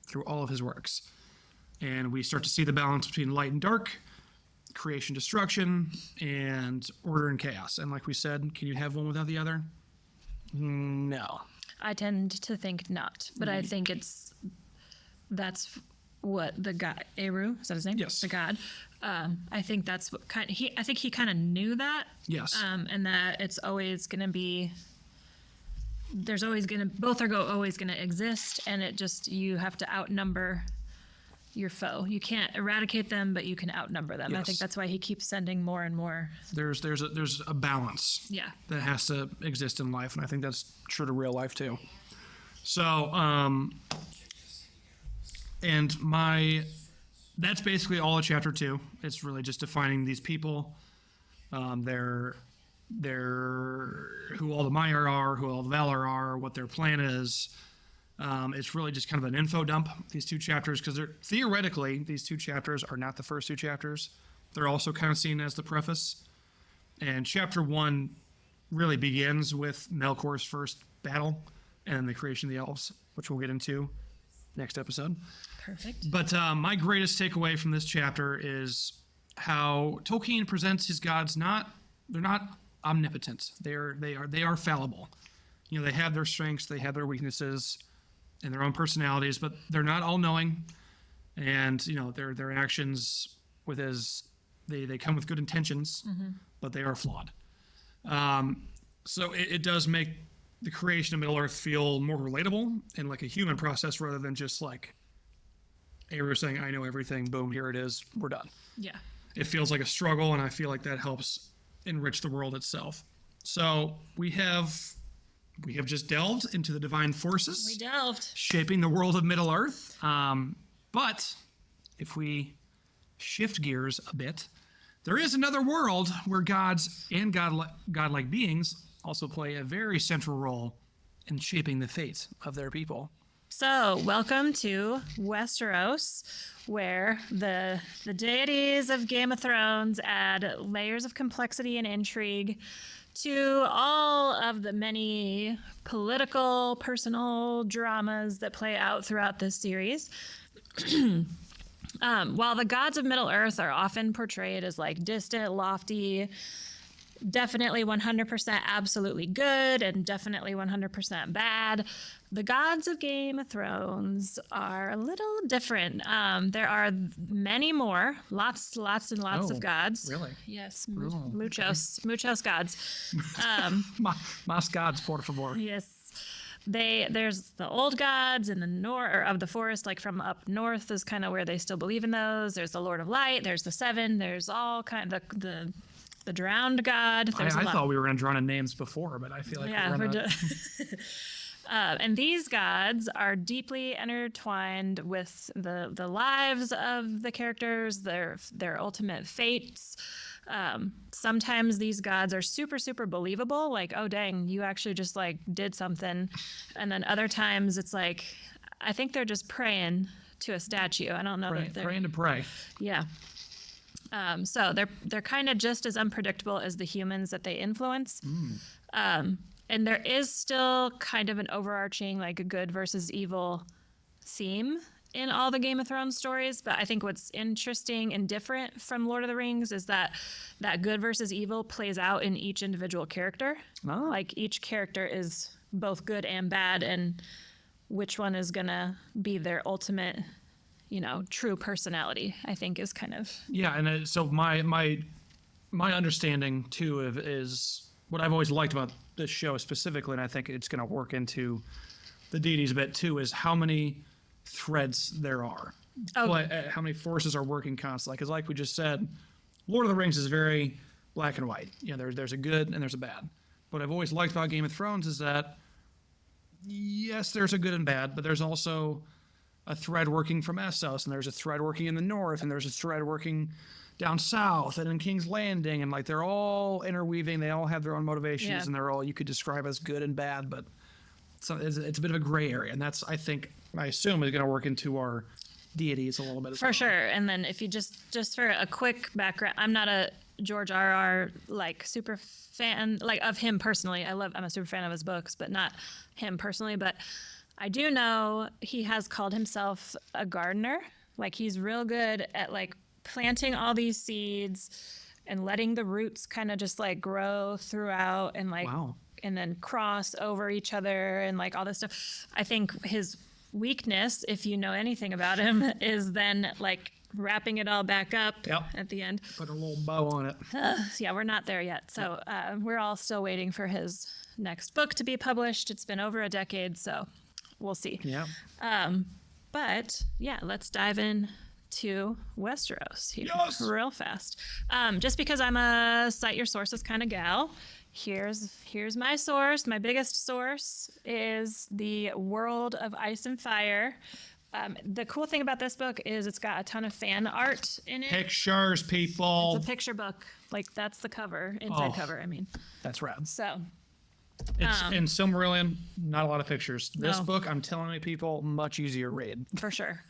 through all of his works. And we start to see the balance between light and dark, creation, destruction, and order and chaos. And like we said, can you have one without the other? No. I tend to think not, but I think that's what the god Eru, is that his name? Yes. The god. I think that's what I think he kind of knew that. Yes. And that it's always going to be. There's always going to always going to exist, and you have to outnumber your foe. You can't eradicate them, but you can outnumber them. I Yes. think that's why he keeps sending more and more. There's a balance. Yeah. That has to exist in life, and I think that's true to real life too. So, that's basically all of chapter 2. It's really just defining these people, they're who all the Maiar are, who all the Valar are, what their plan is. It's really just kind of an info dump, these 2 chapters, because theoretically, these 2 chapters are not the first 2 chapters. They're also kind of seen as the preface. And chapter 1 really begins with Melkor's first battle and the creation of the elves, which we'll get into next episode. Perfect. But my greatest takeaway from this chapter is how Tolkien presents his gods they're not omnipotent. They are fallible. They have their strengths, they have their weaknesses, and their own personalities, but they're not all knowing. and their actions with they come with good intentions, but they are flawed. So it does make the creation of Middle Earth feel more relatable and like a human process rather than just like Aerys saying, I know everything, boom, here it is, we're done. Yeah. It feels like a struggle, and I feel like that helps enrich the world itself. So we have just delved into the divine forces. We delved. Shaping the world of Middle Earth. But if we shift gears a bit, there is another world where gods and godlike beings also play a very central role in shaping the fate of their people. So, welcome to Westeros, where the deities of Game of Thrones add layers of complexity and intrigue to all of the many political, personal dramas that play out throughout this series. While the gods of Middle Earth are often portrayed as like distant, lofty, definitely 100% absolutely good and definitely 100% bad, the gods of Game of Thrones are a little different. There are many more, lots and lots of gods. Really? Yes, muchos gods. Mas gods, por favor. Yes. There's the old gods in the north or of the forest, like from up north is kind of where they still believe in those. There's the Lord of Light, there's the Seven, there's all kind of the drowned god. There's I thought we were going to draw in names before, but I feel like we're not. And these gods are deeply intertwined with the lives of the characters, their ultimate fates. Sometimes these gods are super, super believable, like, oh, dang, you actually just like did something. And then other times it's like, I think they're just praying to a statue. I don't know that they're praying to pray. Yeah. So they're kind of just as unpredictable as the humans that they influence. And there is still kind of an overarching like a good versus evil theme in all the Game of Thrones stories. But I think what's interesting and different from Lord of the Rings is that good versus evil plays out in each individual character. Oh. Like each character is both good and bad, and which one is gonna be their ultimate, true personality, I think is kind of. Yeah, and so my understanding too is what I've always liked about this show specifically, and I think it's going to work into the deities a bit too, is how many threads there are. Oh. How many forces are working constantly. Because like we just said, Lord of the Rings is very black and white. There's a good and there's a bad. What I've always liked about Game of Thrones is that, yes, there's a good and bad, but there's also a thread working from Essos, and there's a thread working in the north, and there's a thread working down south and in King's Landing, and like they're all interweaving. They all have their own motivations, and they're all you could describe as good and bad, but it's a bit of a gray area, and that's I assume is going to work into our deities a little bit as well. For sure. And then if you just for a quick background, I'm not a George R.R. like super fan like of him personally. I'm a super fan of his books, but not him personally. But I do know he has called himself a gardener. Like he's real good at like planting all these seeds and letting the roots kind of just like grow throughout and like Wow. and then cross over each other and like all this stuff. I think his weakness, if you know anything about him, is then like wrapping it all back up at the end. Put a little bow on it. Yeah, we're not there yet. So we're all still waiting for his next book to be published. It's been over a decade, so we'll see. Yeah. But yeah, let's dive in to Westeros here real fast. Just because I'm a cite your sources kind of gal, here's my source. My biggest source is the World of Ice and Fire. The cool thing about this book is it's got a ton of fan art in it. Pictures, people. It's a picture book. Like that's the cover, inside cover, I mean. That's rad. So It's in Silmarillion, not a lot of pictures. This No. book, I'm telling you people, much easier read. for sure.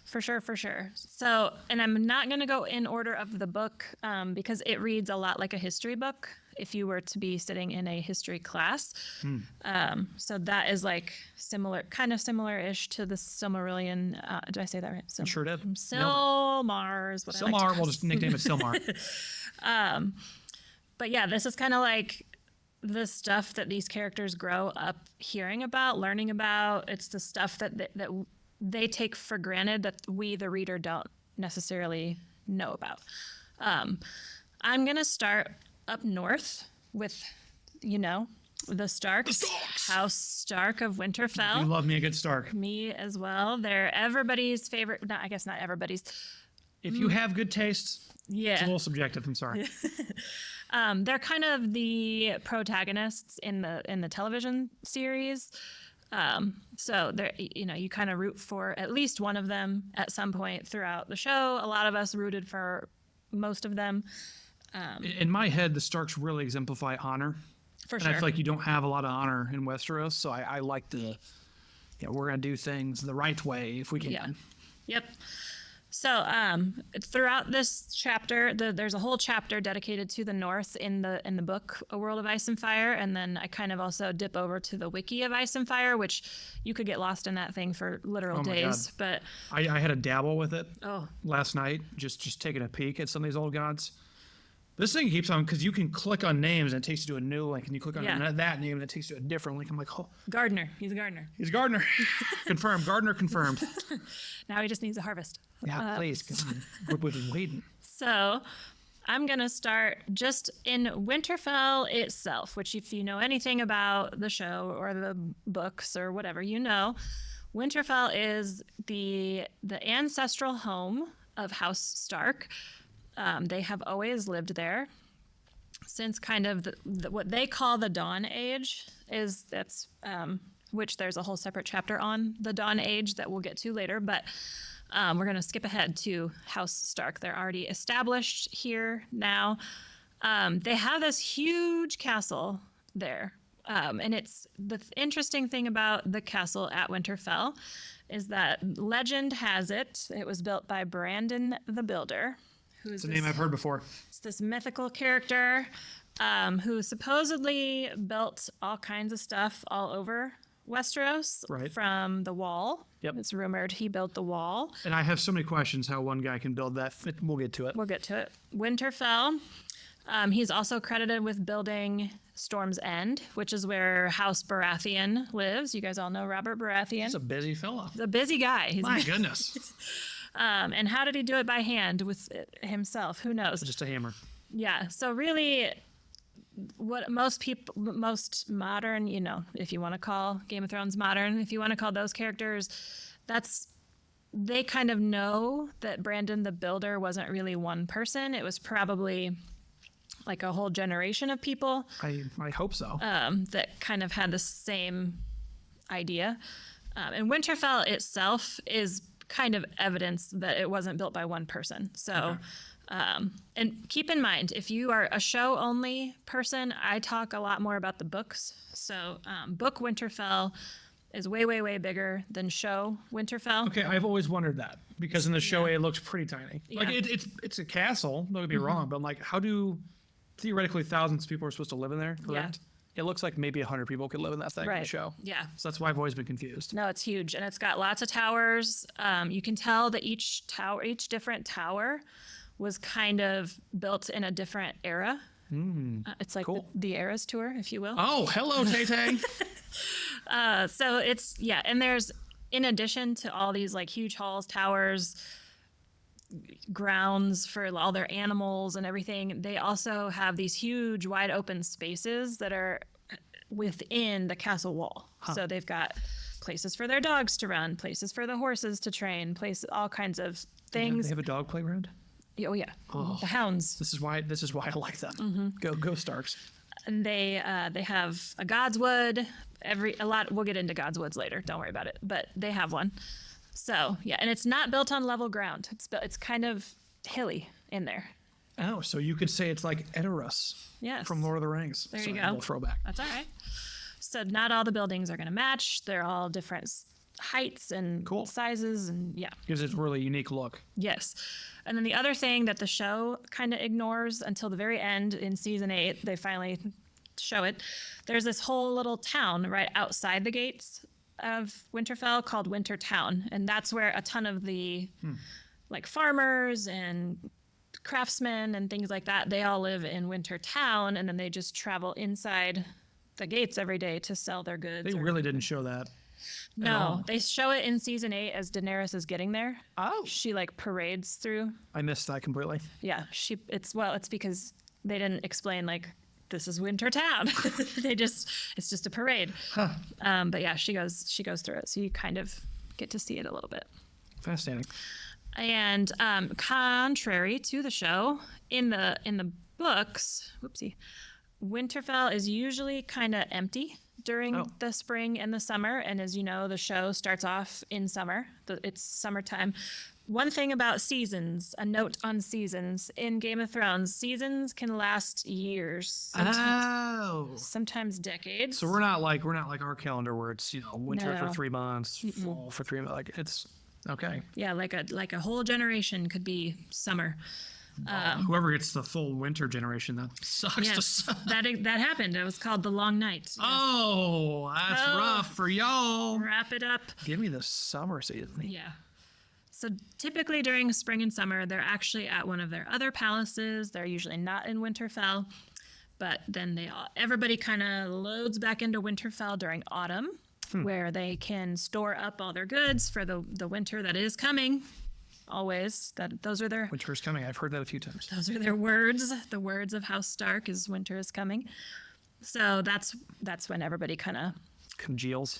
For sure. So, and I'm not going to go in order of the book because it reads a lot like a history book if you were to be sitting in a history class. So that is like kind of similar-ish to the Silmarillion. Did I say that right? Sure did. Silmar is what I like to Silmar, call we'll just nickname it Silmar. But yeah, this is kind of like the stuff that these characters grow up hearing about, learning about. It's the stuff that they take for granted that we, the reader, don't necessarily know about. I'm going to start up north with, the Starks. House Stark of Winterfell. You love me a good Stark. Me as well. They're everybody's favorite. I guess not everybody's. If you have good taste, Yeah. it's a little subjective. I'm sorry. They're kind of the protagonists in the television series. So they're, you kind of root for at least one of them at some point throughout the show. A lot of us rooted for most of them. In my head, the Starks really exemplify honor. For And sure. I feel like you don't have a lot of honor in Westeros, so I like we're going to do things the right way if we can. Yeah. Yep. So throughout this chapter, there's a whole chapter dedicated to the North in the book A World of Ice and Fire, and then I kind of also dip over to the wiki of Ice and Fire, which you could get lost in that thing for literal Oh my days. God. But I had a dabble with it oh last night, just taking a peek at some of these old gods. This thing keeps on, because you can click on names and it takes you to a new link, and you click on Yeah. that name and it takes you to a different link. I'm like, oh, Gardner, he's a gardener. he's Gardner. Confirmed. Gardner confirmed. Now he just needs a harvest. Yeah, please. Come on. We've been waiting. So I'm going to start just in Winterfell itself, which if you know anything about the show or the books or whatever, Winterfell is the ancestral home of House Stark. They have always lived there since kind of what they call the Dawn Age, which there's a whole separate chapter on the Dawn Age that we'll get to later, but we're going to skip ahead to House Stark. They're already established here now. They have this huge castle there. And it's the interesting thing about the castle at Winterfell is that legend has it was built by Brandon the Builder. It's a name I've heard before. It's this mythical character who supposedly built all kinds of stuff all over Westeros, Right. From the wall. Yep. It's rumored he built the wall. And I have so many questions how one guy can build that. We'll get to it. We'll get to it. Winterfell. He's also credited with building Storm's End, which is where House Baratheon lives. You guys all know Robert Baratheon. He's a busy fella. He's a busy guy. He's My goodness. and how did he do it by hand with himself? Who knows? Just a hammer. Yeah. So really, what most modern, if you want to call Game of Thrones modern, if you want to call those characters, they kind of know that Brandon the Builder wasn't really one person. It was probably like a whole generation of people I hope so. that kind of had the same idea. And Winterfell itself is kind of evidence that it wasn't built by one person. So, and keep in mind, if you are a show only person, I talk a lot more about the books. So, book Winterfell is way, way, way bigger than show Winterfell. Okay, I've always wondered that because in the show it looks pretty tiny. Like Yeah. it's a castle. Don't get me wrong, but I'm like, how do theoretically thousands of people are supposed to live in there? Correct. It looks like maybe 100 people could live in that thing in the Right. show. Yeah. So that's why I've always been confused. No, it's huge, and it's got lots of towers. You can tell that each different tower, was kind of built in a different era. It's like cool. the Eras tour, if you will. Oh, hello, Tay Tay. So it's and there's in addition to all these like huge halls, towers, grounds for all their animals and everything, they also have these huge wide open spaces that are within the castle wall. So they've got places for their dogs to run, places for the horses to train, all kinds of They things. have a dog playground. Oh yeah, the hounds. This is why I like them. Mm-hmm. Go Starks. And they have a Godswood. A lot. We'll get into Godswoods later. Don't worry about it. But they have one. So yeah, and it's not built on level ground. It's kind of hilly in there. Oh, so you could say it's like Edoras Yes. from Lord of the Rings. There you Sorry, go. a little throwback. That's all right. So not all the buildings are going to match. They're all different heights and Cool. sizes, and yeah. Gives it a really unique look. Yes. And then the other thing that the show kind of ignores until the very end in season 8, they finally show it. There's this whole little town right outside the gates of Winterfell called Wintertown. And that's where a ton of the like farmers and craftsmen and things like that, they all live in Wintertown, and then they just travel inside the gates every day to sell their goods. They really didn't show that. No, all? they show it in season 8 as Daenerys is getting there. Oh, She like parades through. I missed that completely. Yeah, it's because they didn't explain like this is Winter Town. It's just a parade. But yeah, she goes through it, so you kind of get to see it a little bit. Fascinating. And contrary to the show, in the books, Winterfell is usually kind of empty during the spring and the summer. And as you know, the show starts off in summer. It's summertime. One thing about seasons, a note on seasons in Game of Thrones, seasons can last years, sometimes decades. So we're not like our calendar where it's winter No. for 3 months, fall for 3 months. Like it's okay. Yeah, like a whole generation could be summer. Whoever gets the full winter generation, that sucks. Yes, that happened. It was called The Long Night. Oh, that's rough for y'all. Wrap it up. Give me the summer season. Yeah. So typically during spring and summer, they're actually at one of their other palaces. They're usually not in Winterfell, but then everybody kind of loads back into Winterfell during autumn, where they can store up all their goods for the winter that is coming. Always, those are their Winter is coming. I've heard that a few times. those are their words. The words of House Stark is winter is coming. So that's when everybody kind of Congeals.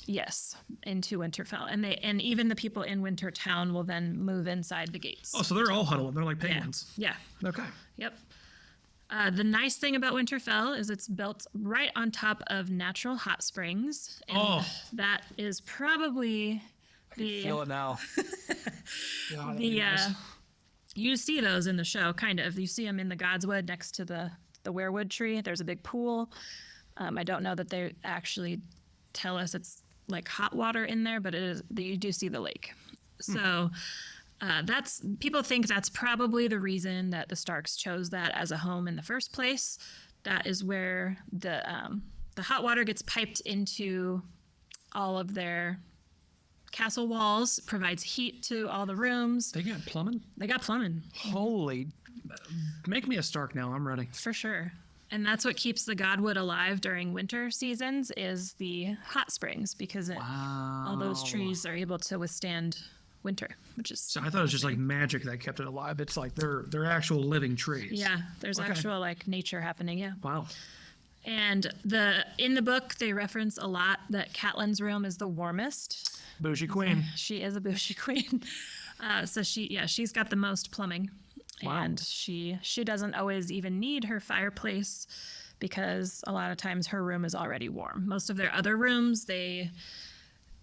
into Winterfell, and even the people in Wintertown will then move inside the gates. Oh, so they're all huddled. They're like penguins. Yeah. Okay. Yep. The nice thing about Winterfell is it's built right on top of natural hot springs. And that is probably Feel it now. you see those in the show, kind of. You see them in the Godswood next to the weirwood tree. There's a big pool. I don't know that they actually tell us it's like hot water in there, but it is. You do see the lake. So people think that's probably the reason that the Starks chose that as a home in the first place. That is where the hot water gets piped into all of their castle walls, provides heat to all the rooms. They got plumbing? They got plumbing. Holy. Make me a Stark now. I'm ready. For sure. And that's what keeps the Godwood alive during winter seasons is the hot springs, because all those trees are able to withstand winter, which is So I thought it was just like magic that kept it alive. It's like they're actual living trees. yeah, there's actual like nature happening, yeah. Wow. And in the book they reference a lot that Catelyn's room is the warmest. Bougie queen. She is a bougie queen. So she's got the most plumbing. Wow. And she doesn't always even need her fireplace because a lot of times her room is already warm. Most of their other rooms, they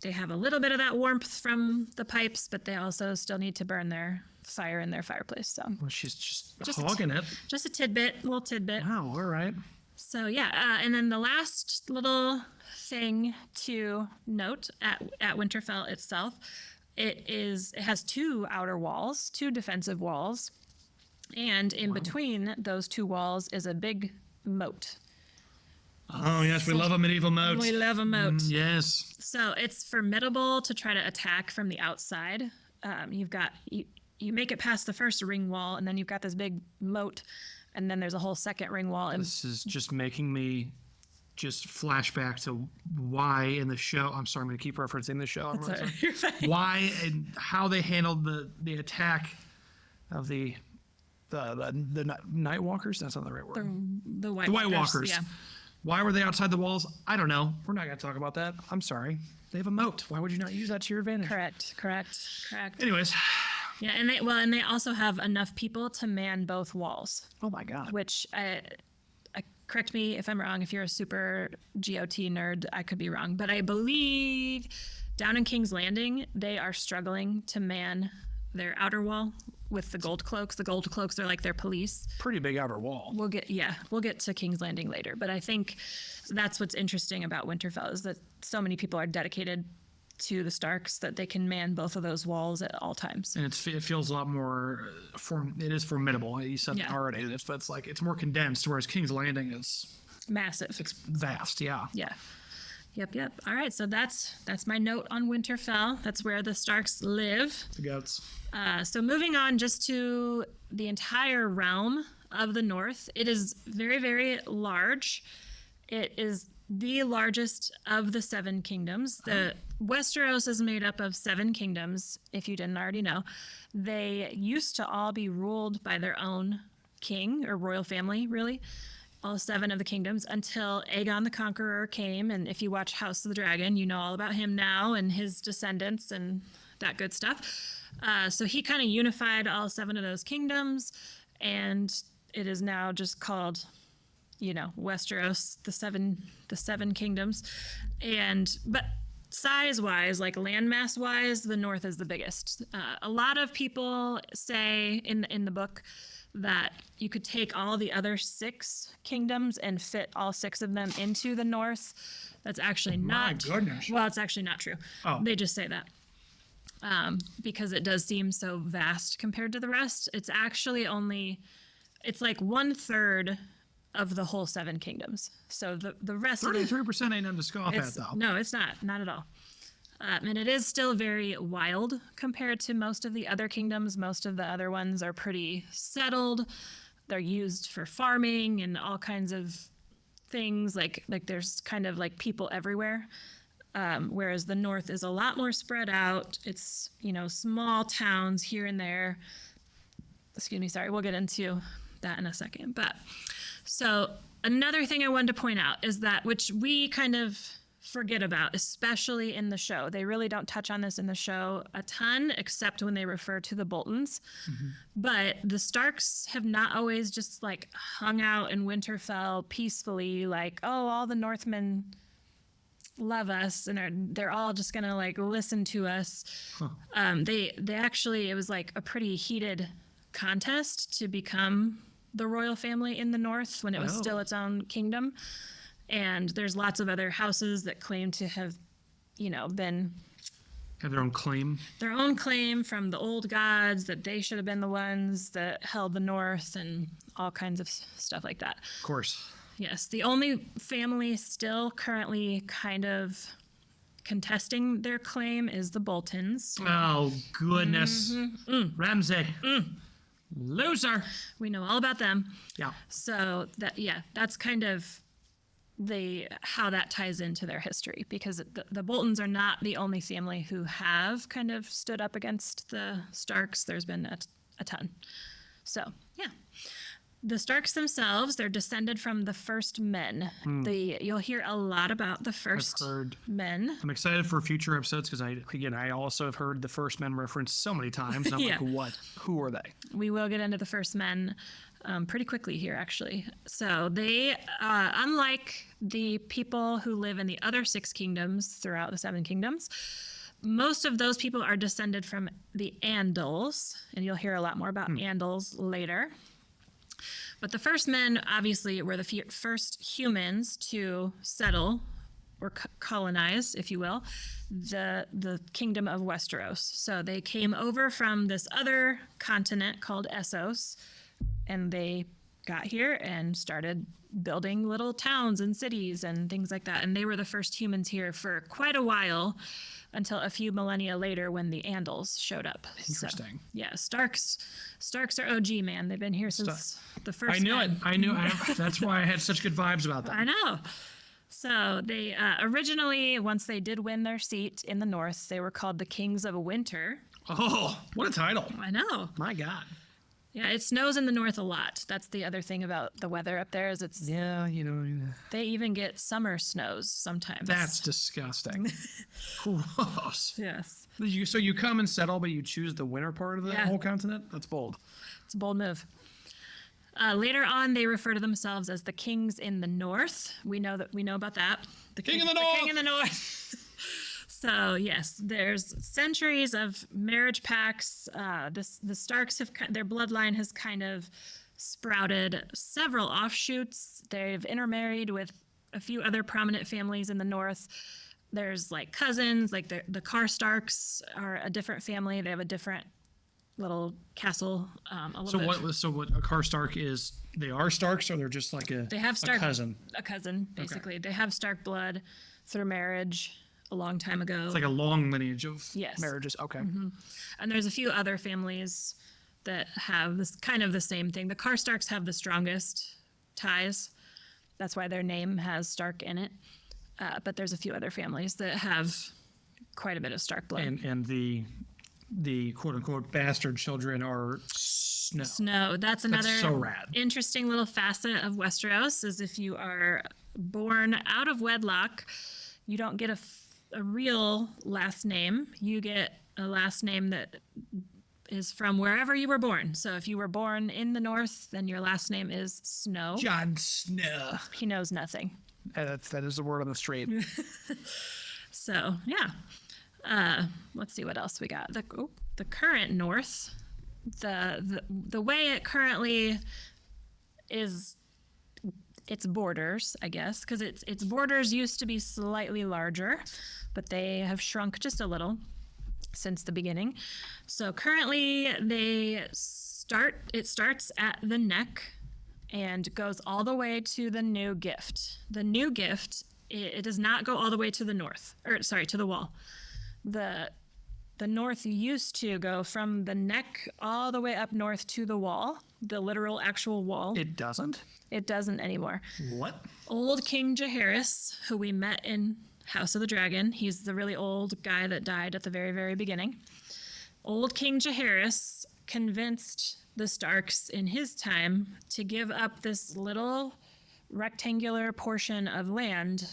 have a little bit of that warmth from the pipes, but they also still need to burn their fire in their fireplace. So Well, she's just hogging it. just a little tidbit. Wow. All right. So yeah, and then the last little thing to note at Winterfell itself, it has two outer walls, two defensive walls, and in between those two walls is a big moat. Oh yes, we love a medieval moat. We love a moat. Yes. So it's formidable to try to attack from the outside. You make it past the first ring wall, and then you've got this big moat, and then there's a whole second ring wall. And This is just making me just flashback to why in the show. I'm sorry, I'm going to keep referencing the show. I'm really sorry. you're fine. Why and how they handled the attack of the Night Walkers. That's not the right word. The White Walkers. Yeah. Why were they outside the walls? I don't know. We're not going to talk about that. I'm sorry. They have a moat. Why would you not use that to your advantage? Correct. Anyways, Yeah, and they also have enough people to man both walls, Oh my God. which correct me if I'm wrong. If you're a super GOT nerd, I could be wrong, but I believe down in King's Landing they are struggling to man their outer wall with the gold cloaks. The gold cloaks are like their police. Pretty big outer wall. We'll get to King's Landing later, but I think that's what's interesting about Winterfell is that so many people are dedicated to the Starks that they can man both of those walls at all times. and it feels a lot more. It is formidable. You said Yeah. already. It's like it's more condensed, whereas King's Landing is Massive. it's vast. Yeah. Yeah. Yep. All right, so that's my note on Winterfell. That's where the Starks live. The goats. So moving on just to the entire realm of the North, it is very, very large. It is the largest of the seven kingdoms. The Westeros is made up of seven kingdoms, if you didn't already know. They used to all be ruled by their own king or royal family, really. All seven of the kingdoms until Aegon the Conqueror came. And if you watch House of the Dragon, you know all about him now and his descendants and that good stuff. So he kind of unified all seven of those kingdoms, and it is now just called, Westeros, the seven kingdoms. But size-wise, like landmass-wise, the North is the biggest. A lot of people say in the book that you could take all the other six kingdoms and fit all six of them into the North. That's actually not. My goodness. Well, it's actually not true. Oh. They just say that. Because it does seem so vast compared to the rest. It's actually it's like 1/3 of the whole seven kingdoms. So the rest of 33% ain't nothing to scoff at, though. No, it's not at all. And it is still very wild compared to most of the other kingdoms. Most of the other ones are pretty settled. They're used for farming and all kinds of things. Like there's kind of like people everywhere. Whereas the North is a lot more spread out. It's, small towns here and there. Excuse me, sorry, we'll get into that in a second. But so another thing I wanted to point out is that, which we kind of forget about, especially in the show. They really don't touch on this in the show a ton, except when they refer to the Boltons. Mm-hmm. But the Starks have not always just like hung out in Winterfell peacefully, like, oh, all the Northmen love us and they're all just gonna like listen to us. They actually, it was like a pretty heated contest to become the royal family in the North when it was still its own kingdom. And there's lots of other houses that claim to have, been Have their own claim. their own claim from the old gods that they should have been the ones that held the North and all kinds of stuff like that. Of course. Yes, the only family still currently kind of contesting their claim is the Boltons. Oh, goodness. Ramsay. Loser. We know all about them. Yeah. So that's kind of how that ties into their history, because the Boltons are not the only family who have kind of stood up against the Starks. There's been a ton. So, yeah. The Starks themselves, they're descended from the first men. You'll hear a lot about the first men. I'm excited for future episodes because I also have heard the first men referenced so many times. And I'm Yeah. like, what? Who are they? We will get into the first men pretty quickly here, actually. So they, unlike the people who live in the other six kingdoms throughout the seven kingdoms, most of those people are descended from the Andals, and you'll hear a lot more about Andals later. But the first men, obviously, were the first humans to settle or colonize, if you will, the kingdom of Westeros. So they came over from this other continent called Essos, and they got here and started building little towns and cities and things like that. And they were the first humans here for quite a while, until a few millennia later when the Andals showed up. Interesting. So, yeah, Starks are OG, man. They've been here since the first. I knew it. That's why I had such good vibes about them. I know. So they originally, once they did win their seat in the North, they were called the Kings of Winter. Oh, what a title. I know. My God. Yeah, it snows in the North a lot. That's the other thing about the weather up there, is they even get summer snows sometimes. That's disgusting. Gross. Yes. So you come and settle, but you choose the winter part of the Yeah. whole continent? That's bold. It's a bold move. Later on, they refer to themselves as the Kings in the North. We know about that. The King in the North! King in the North. So yes, there's centuries of marriage pacts. The Starks their bloodline has kind of sprouted several offshoots. They've intermarried with a few other prominent families in the North. There's like cousins, like the Karstarks are a different family. They have a different little castle. So what a Karstark is? They are Starks, or they're just like a cousin? A cousin, basically. Okay. They have Stark blood through marriage a long time ago. It's like a long lineage of marriages. Okay. Mm-hmm. And there's a few other families that have this kind of the same thing. The Karstarks have the strongest ties. That's why their name has Stark in it. But there's a few other families that have quite a bit of Stark blood. And the quote unquote bastard children are Snow. Snow. That's another so rad. interesting little facet of Westeros is if you are born out of wedlock, you don't get a real last name. You get a last name that is from wherever you were born. So if you were born in the north, then your last name is Snow. Jon Snow. He knows nothing. That is the word on the street. So yeah. Let's see what else we got. The current north, the way it currently is, its borders, I guess, because its borders used to be slightly larger, but they have shrunk just a little since the beginning. So currently it starts at the neck and goes all the way to the New Gift. The New Gift, it does not go all the way to the north, to the wall. The north used to go from the neck all the way up north to the wall, the literal actual wall. It doesn't? It doesn't anymore. What? Old King Jaehaerys, who we met in House of the Dragon, he's the really old guy that died at the very, very beginning. Old King Jaehaerys convinced the Starks in his time to give up this little rectangular portion of land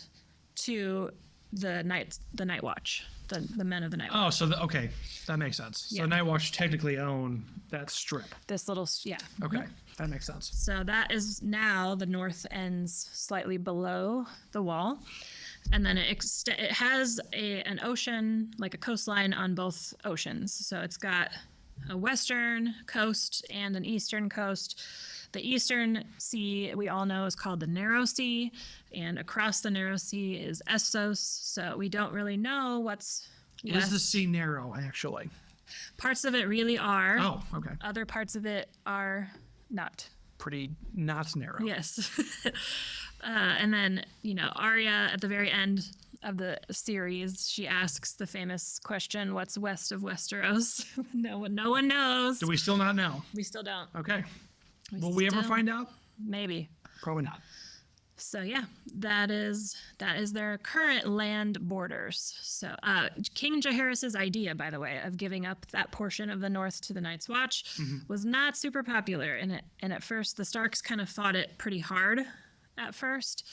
to the Night Watch, the men of the Night Watch. Oh, so okay, that makes sense. Yeah. So Night Watch technically own that strip. This little, yeah. Okay, that makes sense. So that is now the north ends slightly below the wall. And then it has an ocean, like a coastline on both oceans. So it's got a western coast and an eastern coast. The eastern sea, we all know, is called the Narrow Sea. And across the Narrow Sea is Essos. So we don't really know what's Is west. the sea narrow, actually? Parts of it really are. Oh, okay. Other parts of it are not. Pretty not narrow. Yes. And then, Arya at the very end of the series, she asks the famous question, what's west of Westeros? No one knows. Do we still not know? We still don't. Okay. Will we ever still- find out? Maybe. Probably not. So yeah, that is their current land borders. So King Jaehaerys' idea, by the way, of giving up that portion of the north to the Night's Watch was not super popular. And at first, the Starks kind of fought it pretty hard at first.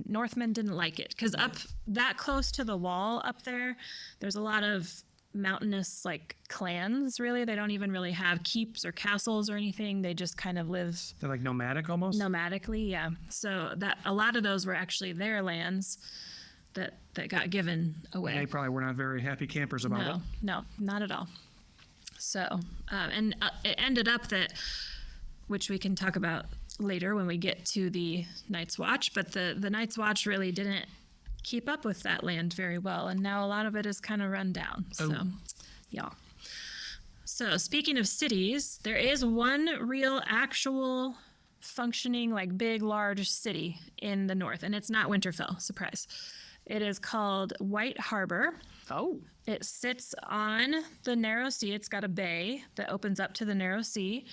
Northmen didn't like it because up that close to the wall up there, there's a lot of mountainous clans. Really, they don't even really have keeps or castles or anything. They just kind of live They're like nomadic almost? nomadically. Yeah, so that a lot of those were actually their lands that got given away. They probably were not very happy campers about it. No, not at all. So it ended up that, which we can talk about later when we get to the Night's Watch, but the Night's Watch really didn't keep up with that land very well, and now a lot of it is kind of run down. So, yeah. So speaking of cities, there is one real actual functioning big large city in the north, and it's not Winterfell. Surprise. It is called White Harbor. Oh. It sits on the Narrow Sea. It's got a bay that opens up to the Narrow Sea.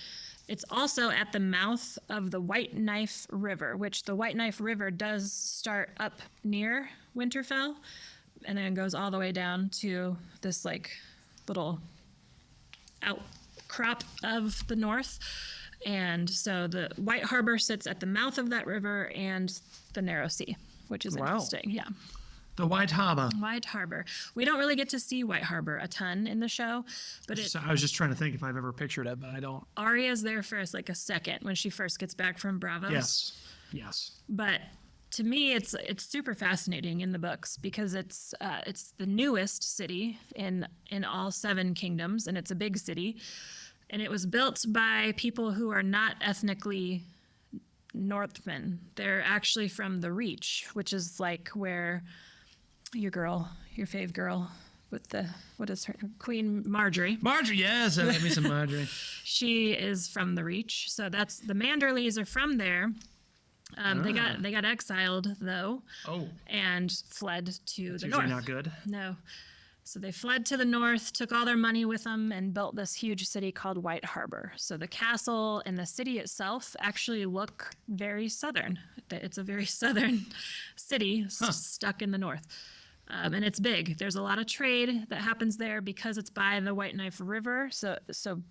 It's also at the mouth of the White Knife River, which the White Knife River does start up near Winterfell and then goes all the way down to this little outcrop of the north. And so the White Harbor sits at the mouth of that river and the Narrow Sea, which is interesting. Yeah. The White Harbor. White Harbor. We don't really get to see White Harbor a ton in the show, but So I was just trying to think if I've ever pictured it, but I don't. Arya's there for a second when she first gets back from Bravos. Yes. But to me, it's super fascinating in the books because it's the newest city in all 7 kingdoms, and it's a big city, and it was built by people who are not ethnically Northmen. They're actually from the Reach, which is where your fave girl with what is her Queen Marjorie. Marjorie, yes, let me some Marjorie. She is from the Reach, so that's the Manderleys are from there. They got exiled though. Oh. And fled to the That's north. usually not good. No. So they fled to the north, took all their money with them, and built this huge city called White Harbor. So the castle and the city itself actually look very southern. It's a very southern city stuck in the north. And it's big. There's a lot of trade that happens there because it's by the White Knife River. So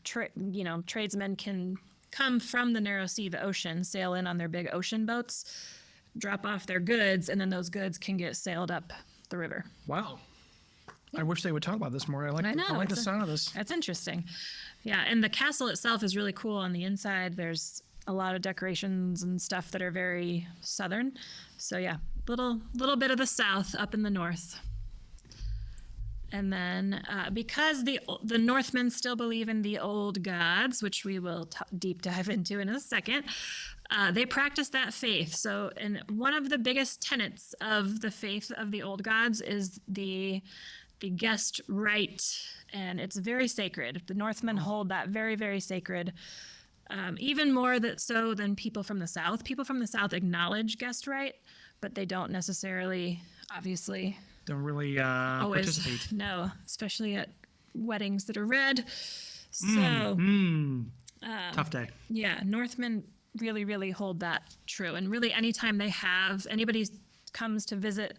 tradesmen can come from the narrow sea, the ocean, sail in on their big ocean boats, drop off their goods, and then those goods can get sailed up the river. Wow. I wish they would talk about this more. I like the sound of this. That's interesting. Yeah, and the castle itself is really cool on the inside. There's a lot of decorations and stuff that are very southern. So yeah, little bit of the south up in the north. And then because the Northmen still believe in the old gods, which we will deep dive into in a second, they practice that faith. So, and one of the biggest tenets of the faith of the old gods is the guest right, and it's very sacred. The Northmen hold that very, very sacred, even more so than people from the South. People from the South acknowledge guest right, but they don't necessarily, obviously, Don't really always participate. no, especially at weddings that are red. So Tough day. yeah, Northmen really, really hold that true. And really, anytime anybody comes to visit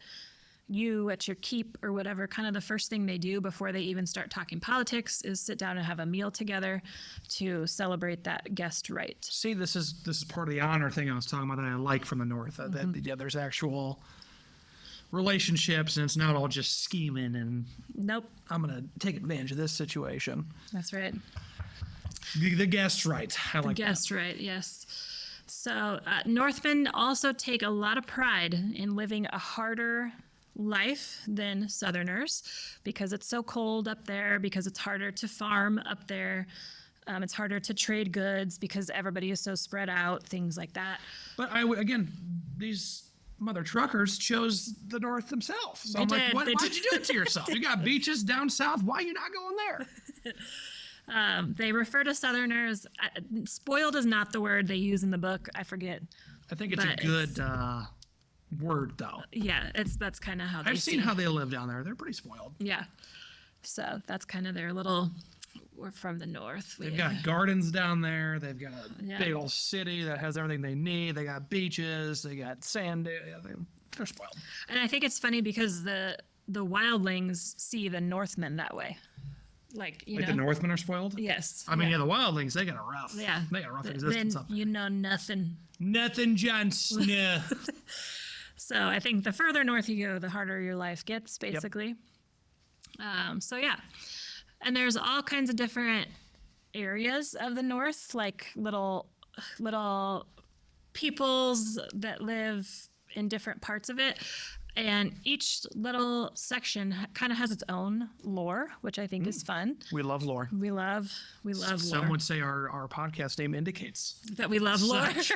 you at your keep or whatever, kind of the first thing they do before they even start talking politics is sit down and have a meal together to celebrate that guest right. See, this is part of the honor thing I was talking about that I like from the North. That there's actual relationships, and it's not all just scheming and Nope, I'm going to take advantage of this situation. that's right. The guest right. I like Guest right, yes. So Northmen also take a lot of pride in living a harder life than Southerners because it's so cold up there, because it's harder to farm up there. It's harder to trade goods because everybody is so spread out, things like that. But again, these mother truckers chose the North themselves. So I'm like, did. why'd They you did. do it to yourself? You got beaches down south. Why are you not going there? They refer to Southerners. Spoiled is not the word they use in the book. I forget. I think it's But a good word, though. Yeah, that's kind of how they I've see seen how they live down there. They're pretty spoiled. Yeah. So that's kind of their little. We're from the north. They've got gardens down there. They've got a Yeah. big old city that has everything they need. They got beaches. They got sand. They're spoiled. And I think it's funny because the wildlings see the Northmen that way. Like, you Like know. the Northmen are spoiled? Yes. I mean, yeah, the wildlings, they got a rough. Yeah. They got a rough Then existence up there. you know nothing. Nothing, Jon Snow. So I think the further north you go, the harder your life gets, basically. So yeah. And there's all kinds of different areas of the north, like little peoples that live in different parts of it. And each little section kind of has its own lore, which I think is fun. We love lore. We love Some lore. would say our podcast name indicates. That we love lore. Such.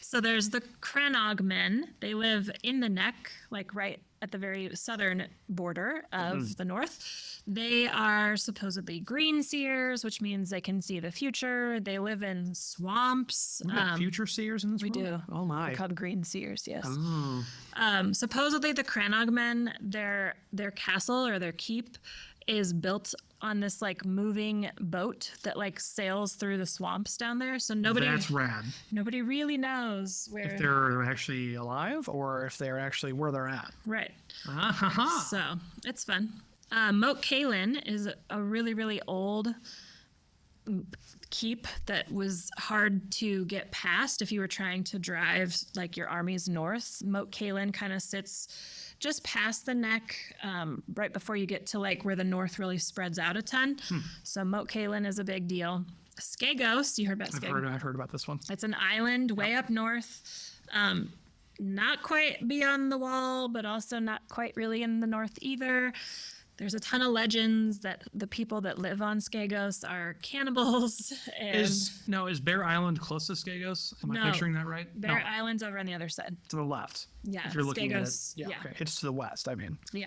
So there's the Crannog men. They live in the neck, like right at the very southern border of the north. They are supposedly green seers, which means they can see the future. They live in swamps. We got future seers in this We world? do. Oh, my. They're called green seers, yes. Oh. Supposedly the Crannog men, their castle or their keep is built on this like moving boat that like sails through the swamps down there. So That's rad. nobody really knows where. If they're actually alive or if they're actually where they're at. Right. Ah-ha-ha. So it's fun. Moat Cailin is a really, really old keep that was hard to get past if you were trying to drive like your armies north. Moat Cailin kind of sits just past the neck, right before you get to like where the north really spreads out a ton. So Moat Cailin is a big deal. Skagos, you heard about Skagos? I've heard about this one. It's an island way up north. Not quite beyond the wall, but also not quite really in the north either. There's a ton of legends that the people that live on Skagos are cannibals. And Is Bear Island close to Skagos? Am I No. picturing that right? Bear No, Island's over on the other side. to the left. Yeah, If you're looking at it. Skagos, Yeah, yeah. okay. It's to the west, I mean. Yeah.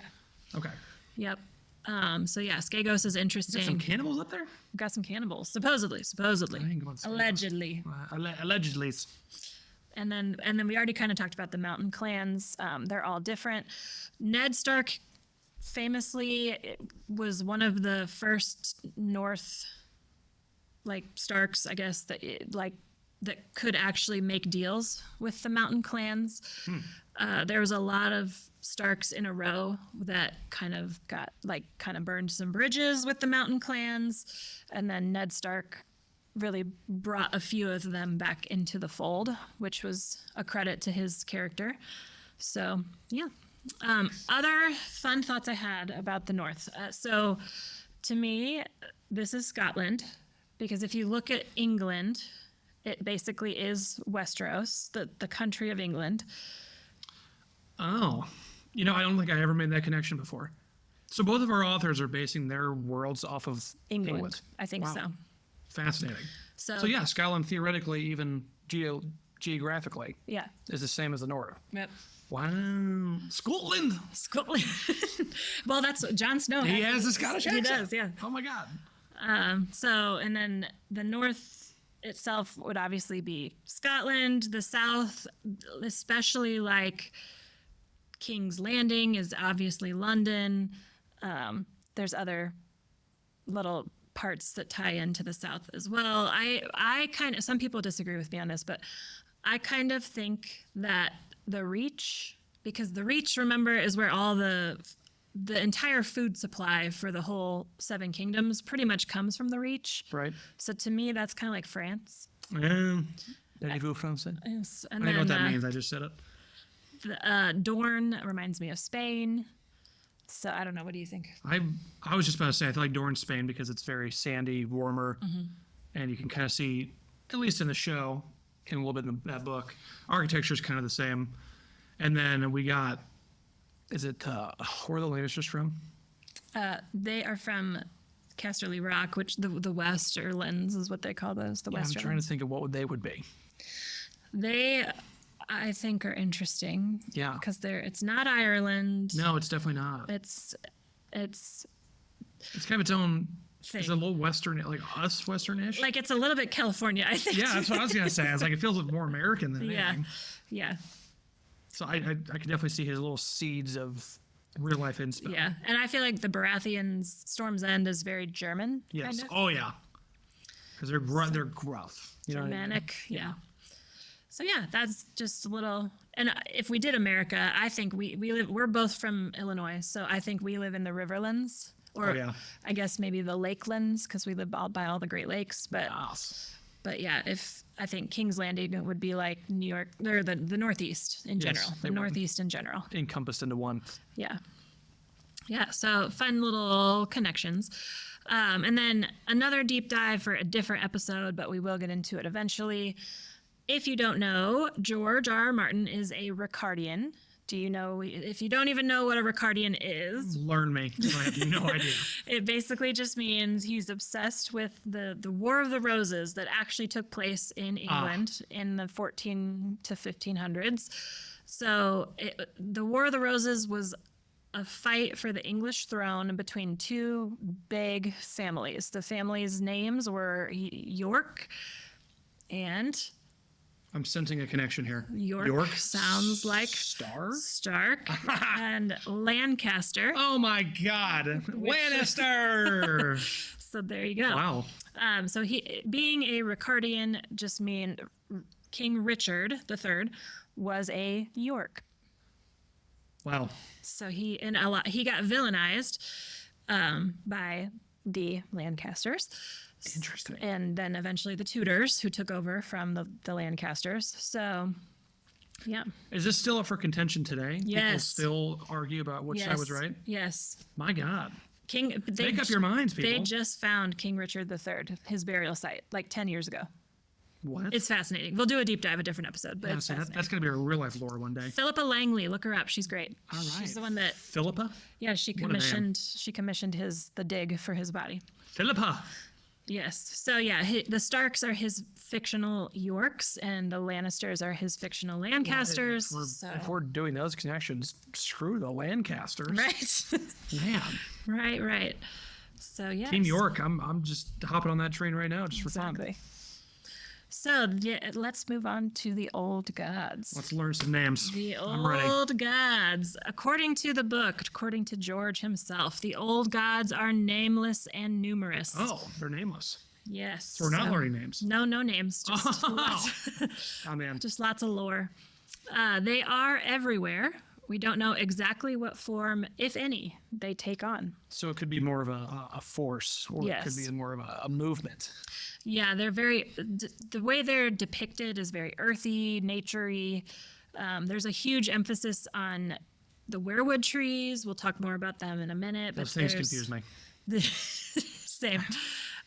Okay. Yep. So yeah, Skagos is Got some interesting. cannibals up there? Got some cannibals, supposedly, ain't going to Skagos. allegedly. Allegedly. And then we already kind of talked about the mountain clans. They're all different. Ned Stark famously it was one of the first North, like Starks, I guess, that could actually make deals with the mountain clans. There was a lot of Starks in a row that kind of burned some bridges with the mountain clans, and then Ned Stark really brought a few of them back into the fold, which was a credit to his character. So yeah. Other fun thoughts I had about the North. So to me, this is Scotland, because if you look at England, it basically is Westeros, the country of England. Oh, I don't think I ever made that connection before. So both of our authors are basing their worlds off of England. I think Wow. so. Fascinating. So yeah, Scotland theoretically, even geographically, yeah. is the same as the North. Yep. Wow. Scotland. Scotland. Well, that's what Jon Snow has. He has a Scottish accent. He does, yeah. Oh my God. So, and then the North itself would obviously be Scotland. The South, especially like King's Landing, is obviously London. There's other little parts that tie into the South as well. I kind of, some people disagree with me on this, but I kind of think that the Reach, because the Reach, remember, is where all the entire food supply for the whole Seven Kingdoms pretty much comes from the Reach. Right. So to me, that's kind of like France. Avez-vous français? Yes. I And don't know what that then means. I just said it. Dorne reminds me of Spain. So I don't know. What do you think? I was just about to say, I feel like Dorne's Spain because it's very sandy, warmer, and you can kind of see, at least in the show, and a little bit in that book, architecture is kind of the same. And then we got, is it, where are the Lannisters from? They are from Casterly Rock, which the Westerlands is what they call those. The Yeah, I'm Westerlands. trying to think of what they would be. They, I think, are interesting. Yeah. Because it's not Ireland. No, it's definitely not. It's It's kind of its own. thing. It's a little Western, like us Western-ish. Like it's a little bit California, I think. Yeah, that's what I was gonna say. I was like, it feels more American than Yeah. anything. Yeah. So I could definitely see his little seeds of real life inspo. Yeah. And I feel like the Baratheons, Storm's End is very German. Yes. Kind of. Oh yeah. Because they're they're gruff. You know what I mean? Germanic. Yeah. So yeah, that's just a little. And if we did America, I think we live. We're both from Illinois, so I think we live in the Riverlands, or Oh, yeah. I guess maybe the Lakelands, because we live by all the Great Lakes. Yes. But yeah, I think King's Landing would be like New York, or the Northeast in Yes, general. they The would. Northeast in general. Encompassed into one. Yeah. Yeah, so fun little connections. And then another deep dive for a different episode, but we will get into it eventually. If you don't know, George R. R. Martin is a Ricardian. Do you know, if you don't even know what a Ricardian is, Learn me. 'Cause I have no idea. it basically just means he's obsessed with the War of the Roses that actually took place in England in the 14 to 1500s. So the War of the Roses was a fight for the English throne between two big families. The families' names were York and I'm sensing a connection here. York sounds like Stark and Lancaster. Oh my God. Lannister. So there you go. Wow. So he, being a Ricardian, just mean King Richard III was a York. Wow. So he got villainized by the Lancasters. Interesting. And then eventually the Tudors, who took over from the Lancasters. So, yeah. Is this still up for contention today? People Yes. still argue about which side was right? Yes. My God. They Make up your minds, people. They just found King Richard III, his burial site, like 10 years ago. What? It's fascinating. We'll do a deep dive, a different episode, but Yeah, it's so fascinating. that's going to be a real life lore one day. Philippa Langley, look her up. She's great. All right. She's the one that, Philippa? yeah, she What a name. commissioned the dig for his body. Philippa. Yes. So yeah, the Starks are his fictional Yorks, and the Lannisters are his fictional Lancasters. If we're doing those connections, screw the Lancasters. Right. Man. Right. So yeah. Team York, I'm just hopping on that train right now just for fun. Exactly. So let's move on to the old gods. Let's learn some names. The I'm ready. old gods. According to the book, according to George himself, the old gods are nameless and numerous. Oh, they're nameless. Yes. So we're not learning names. No names. Just lots, Oh, man. just lots of lore. They are everywhere. We don't know exactly what form, if any, they take on. So it could be more of a force, or it could Yes. be more of a movement. Yeah, they're the way they're depicted is very earthy, naturey. There's a huge emphasis on the werewood trees. We'll talk more about them in a minute. Those things confuse me. Same.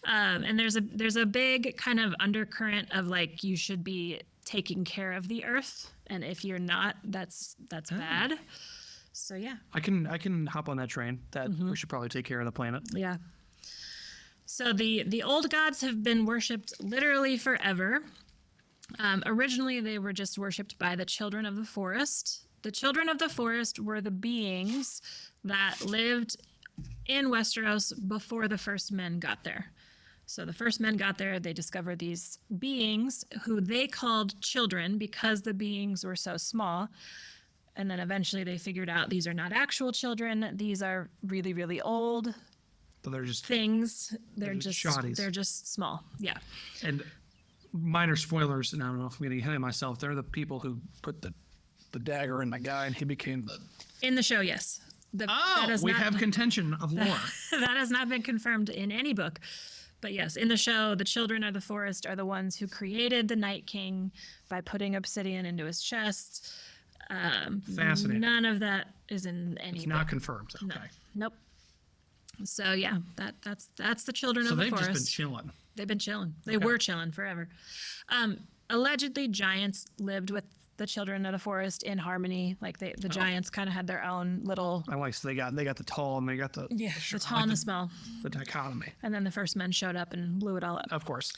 And there's a big kind of undercurrent of like you should be taking care of the earth, and if you're not, that's bad. So yeah. I can hop on that train. That we should probably take care of the planet. Yeah. So the old gods have been worshipped literally forever. Originally, they were just worshipped by the children of the forest. The children of the forest were the beings that lived in Westeros before the first men got there. So the first men got there, they discovered these beings who they called children because the beings were so small. And then eventually they figured out these are not actual children. These are really, really old So they're just things. They're just just shotties. they're just small. Yeah. and minor spoilers. And I don't know if I'm getting ahead of myself. They're the people who put the dagger in the guy, and he became the. In the show, yes. That has we not- have contention of lore. that has not been confirmed in any book. But yes, in the show, the children of the forest are the ones who created the Night King by putting obsidian into his chest. Fascinating. None of that is in any It's book. not confirmed. Okay. Nope. So yeah, that's the children So of the they've forest. just been chilling. They've been chilling. They were chilling forever. Allegedly, giants lived with the children of the forest in harmony. Like the giants kind of had their own little I like. So they got the tall and they got the the tall and the small. the dichotomy. And then the first men showed up and blew it all up. Of course,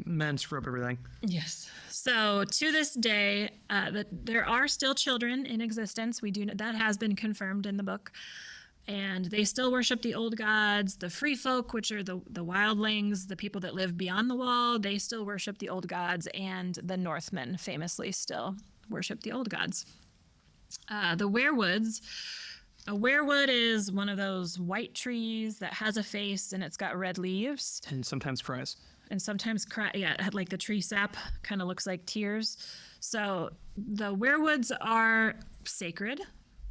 men screw up everything. Yes. So to this day, there are still children in existence. That has been confirmed in the book, and they still worship the old gods. The free folk, which are the wildlings, the people that live beyond the wall, they still worship the old gods, and the Northmen famously still worship the old gods. The werewoods. A werewood is one of those white trees that has a face and it's got red leaves. And sometimes cries. And sometimes cry. Yeah, like the tree sap kind of looks like tears. So the werewoods are sacred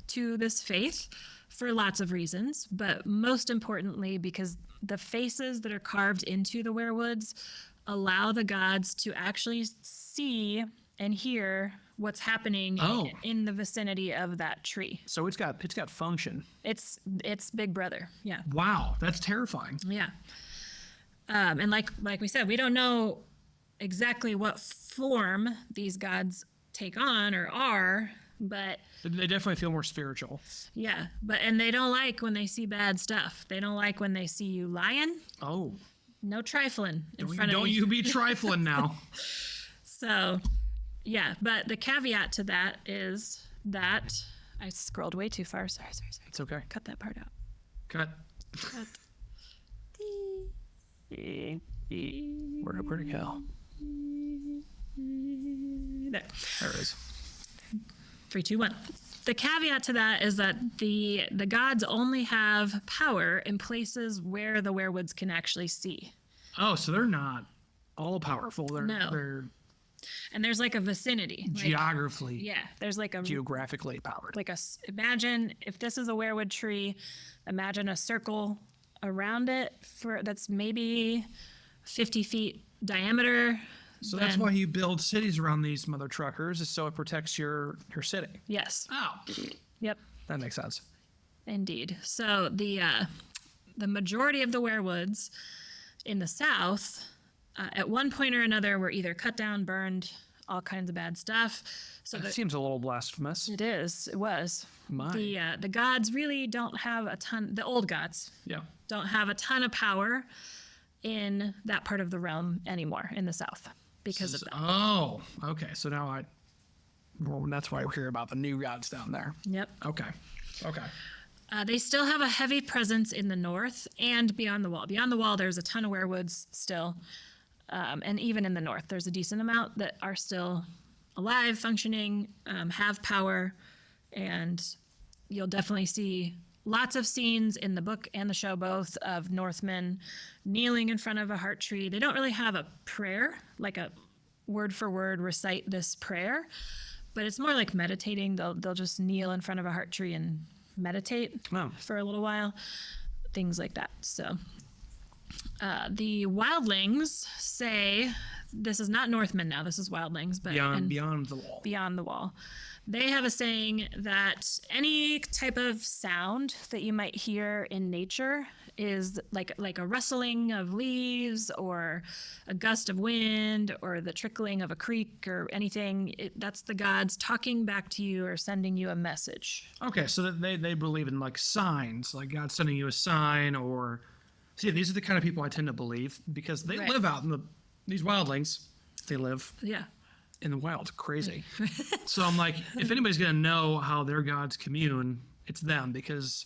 to this faith for lots of reasons, but most importantly because the faces that are carved into the werewoods allow the gods to actually see and hear what's happening in the vicinity of that tree. So it's got function. It's Big Brother. Yeah. Wow, that's terrifying. Yeah. And like we said, we don't know exactly what form these gods take on or are, but They definitely feel more spiritual. yeah, and they don't like when they see bad stuff. They don't like when they see you lying. Oh, No trifling in front of don't you. you be trifling now. So, yeah, but the caveat to that is that I scrolled way too far. Sorry. It's okay. Cut that part out. Cut. Cut. Where'd it go? There. There it is. 3, 2, 1. The caveat to that is that the gods only have power in places where the werewoods can actually see. Oh, so they're not all powerful. No. They're And there's like a vicinity. geographically, Yeah, there's like a geographically powered. imagine if this is a werewood tree, imagine a circle around it that's maybe 50 feet diameter. So that's then- why you build cities around these mother truckers, is so it protects your city. Yes. Oh, Yep. that makes sense. Indeed. So the majority of the werewoods in the south, at one point or another, were either cut down, burned, all kinds of bad stuff. So That seems a little blasphemous. it was. My. The gods really don't have a ton. The old gods Yeah. don't have a ton of power in that part of the realm anymore in the south because of that. Oh, okay. So now that's why we hear about the new gods down there. Yep. Okay. They still have a heavy presence in the north and beyond the wall. Beyond the wall, there's a ton of werewoods still. And even in the north, there's a decent amount that are still alive, functioning, have power. And you'll definitely see lots of scenes in the book and the show both of Northmen kneeling in front of a heart tree. They don't really have a prayer, like a word for word recite this prayer, but it's more like meditating. They'll just kneel in front of a heart tree and meditate for a little while, things like that. So the wildlings say, this is not Northmen now, this is wildlings, but beyond the wall. Beyond the wall. They have a saying that any type of sound that you might hear in nature is like a rustling of leaves or a gust of wind or the trickling of a creek or anything. That's the gods talking back to you or sending you a message. Okay, so that they believe in like signs, like God sending you a sign, or see, these are the kind of people I tend to believe because they live out in these wildlings. They live in the wild, crazy. So I'm like, if anybody's gonna know how their gods commune, it's them, because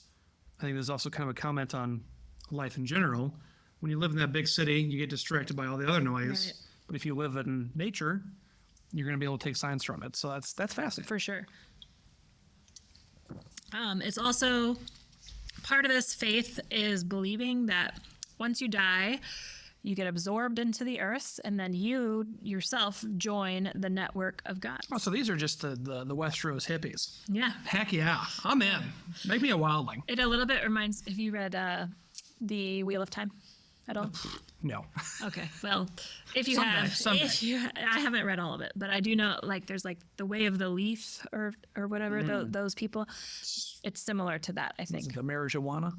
I think there's also kind of a comment on life in general. When you live in that big city, you get distracted by all the other noise. Right. But if you live in nature, you're gonna be able to take signs from it. So that's fascinating. For sure. It's also part of this faith is believing that once you die, you get absorbed into the earth, and then you yourself join the network of God. Oh, so these are just the Westeros hippies. Yeah. Heck yeah, I'm in. Make me a wildling. It a little bit reminds, have you read the Wheel of Time at all? No. Okay, well, if you Someday. I haven't read all of it, but I do know, like, there's like the Way of the Leaf or whatever, those people. It's similar to that, I think. The marijuana.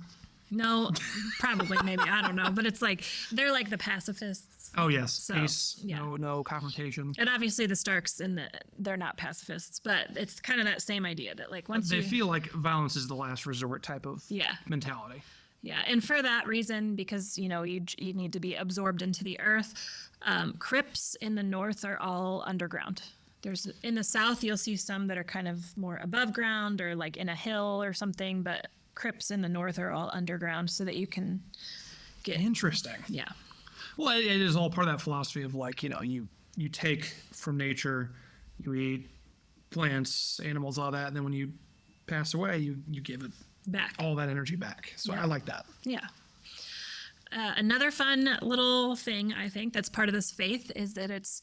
No, probably, maybe, I don't know, but it's like, they're like the pacifists. Oh yes, So, peace. yeah. No confrontation. And obviously the Starks they're not pacifists, but it's kind of that same idea that like once They feel like violence is the last resort type of mentality. Yeah, and for that reason, because you need to be absorbed into the earth, crypts in the north are all underground. There's in the south you'll see some that are kind of more above ground or like in a hill or something, but crypts in the north are all underground so that you can get Interesting. Yeah. Well, it is all part of that philosophy of like, you take from nature, you eat plants, animals, all that, and then when you pass away, you give it Back. all that energy back. So Yeah. I like that. Yeah. Another fun little thing I think that's part of this faith is that it's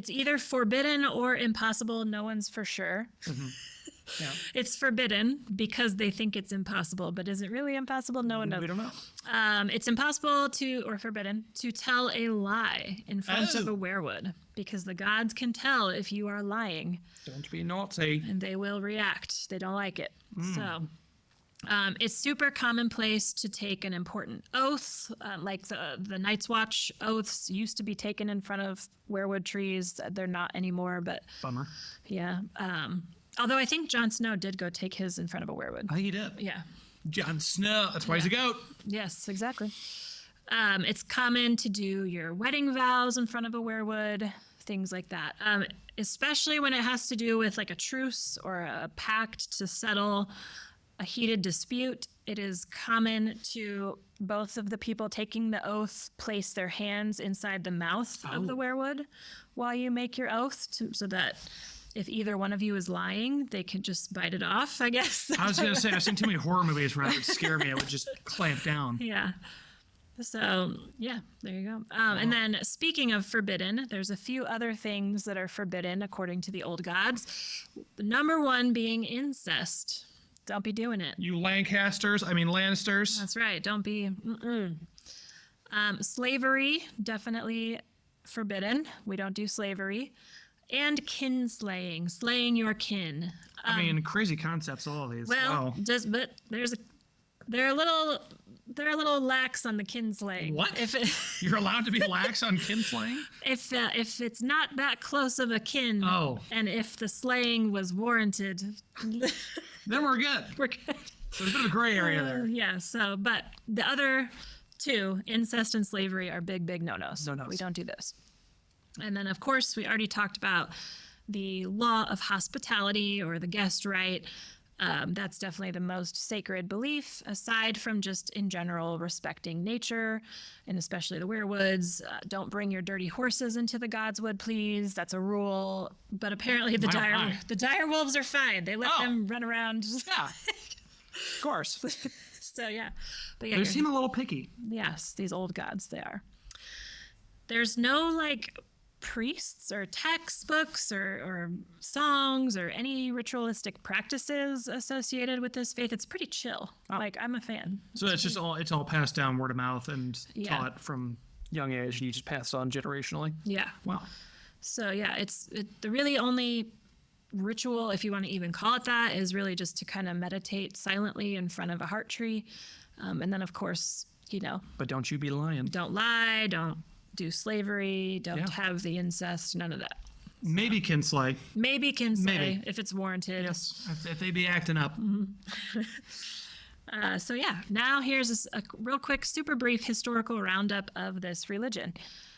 either forbidden or impossible. No one's for sure. Yeah. It's forbidden because they think it's impossible, but is it really impossible? No one knows. We don't know. It's impossible or forbidden to tell a lie in front of a werewood because the gods can tell if you are lying Don't be naughty. and they will react. They don't like it. So it's super commonplace to take an important oath, like the Night's Watch oaths used to be taken in front of werewood trees. They're not anymore, but Bummer. yeah. Although I think Jon Snow did go take his in front of a werewood. I think he did. Yeah. Jon Snow. That's why he's a goat. Yes, exactly. It's common to do your wedding vows in front of a werewood, things like that. Especially when it has to do with like a truce or a pact to settle a heated dispute. It is common to both of the people taking the oath place their hands inside the mouth of the werewood while you make your oath so that if either one of you is lying, they can just bite it off, I guess. I was going to say, I've seen too many horror movies where it would scare me. It would just clamp down. Yeah. So, yeah, there you go. And then speaking of forbidden, there's a few other things that are forbidden according to the old gods. The number one being incest. Don't be doing it. You Lannisters. That's right. Don't be. Slavery, definitely forbidden. We don't do slavery. And kinslaying, slaying your kin. Crazy concepts, all of these. Well, Wow. but they're a little lax on the kinslaying. What? You're allowed to be lax on kinslaying? If it's not that close of a kin, and if the slaying was warranted, Then we're good. we're good. So there's a bit of a gray area there. Yeah. So, but the other two, incest and slavery, are big no-nos. No-nos. We don't do those. And then, of course, we already talked about the law of hospitality or the guest right. That's definitely the most sacred belief, aside from just in general respecting nature, and especially the werewoods. Don't bring your dirty horses into the godswood, please. That's a rule. But apparently the dire wolves are fine. They let them run around. Yeah, of course. So yeah, but yeah, They seem a little picky. yes, these old gods, they are. There's no like priests or textbooks or songs or any ritualistic practices associated with this faith. It's pretty chill. Like, I'm a fan. So it's all passed down word of mouth and Yeah. taught from young age, and you just pass it on generationally. Yeah. Wow. So yeah, the really only ritual, if you want to even call it that, is really just to kind of meditate silently in front of a heart tree. And then of course, But don't you be lying. don't lie, don't do slavery, don't Yeah. have the incest, none of that. Maybe kinslay. Maybe can say Maybe. if it's warranted. Yes, if they be acting up. So yeah, now here's a real quick, super brief historical roundup of this religion.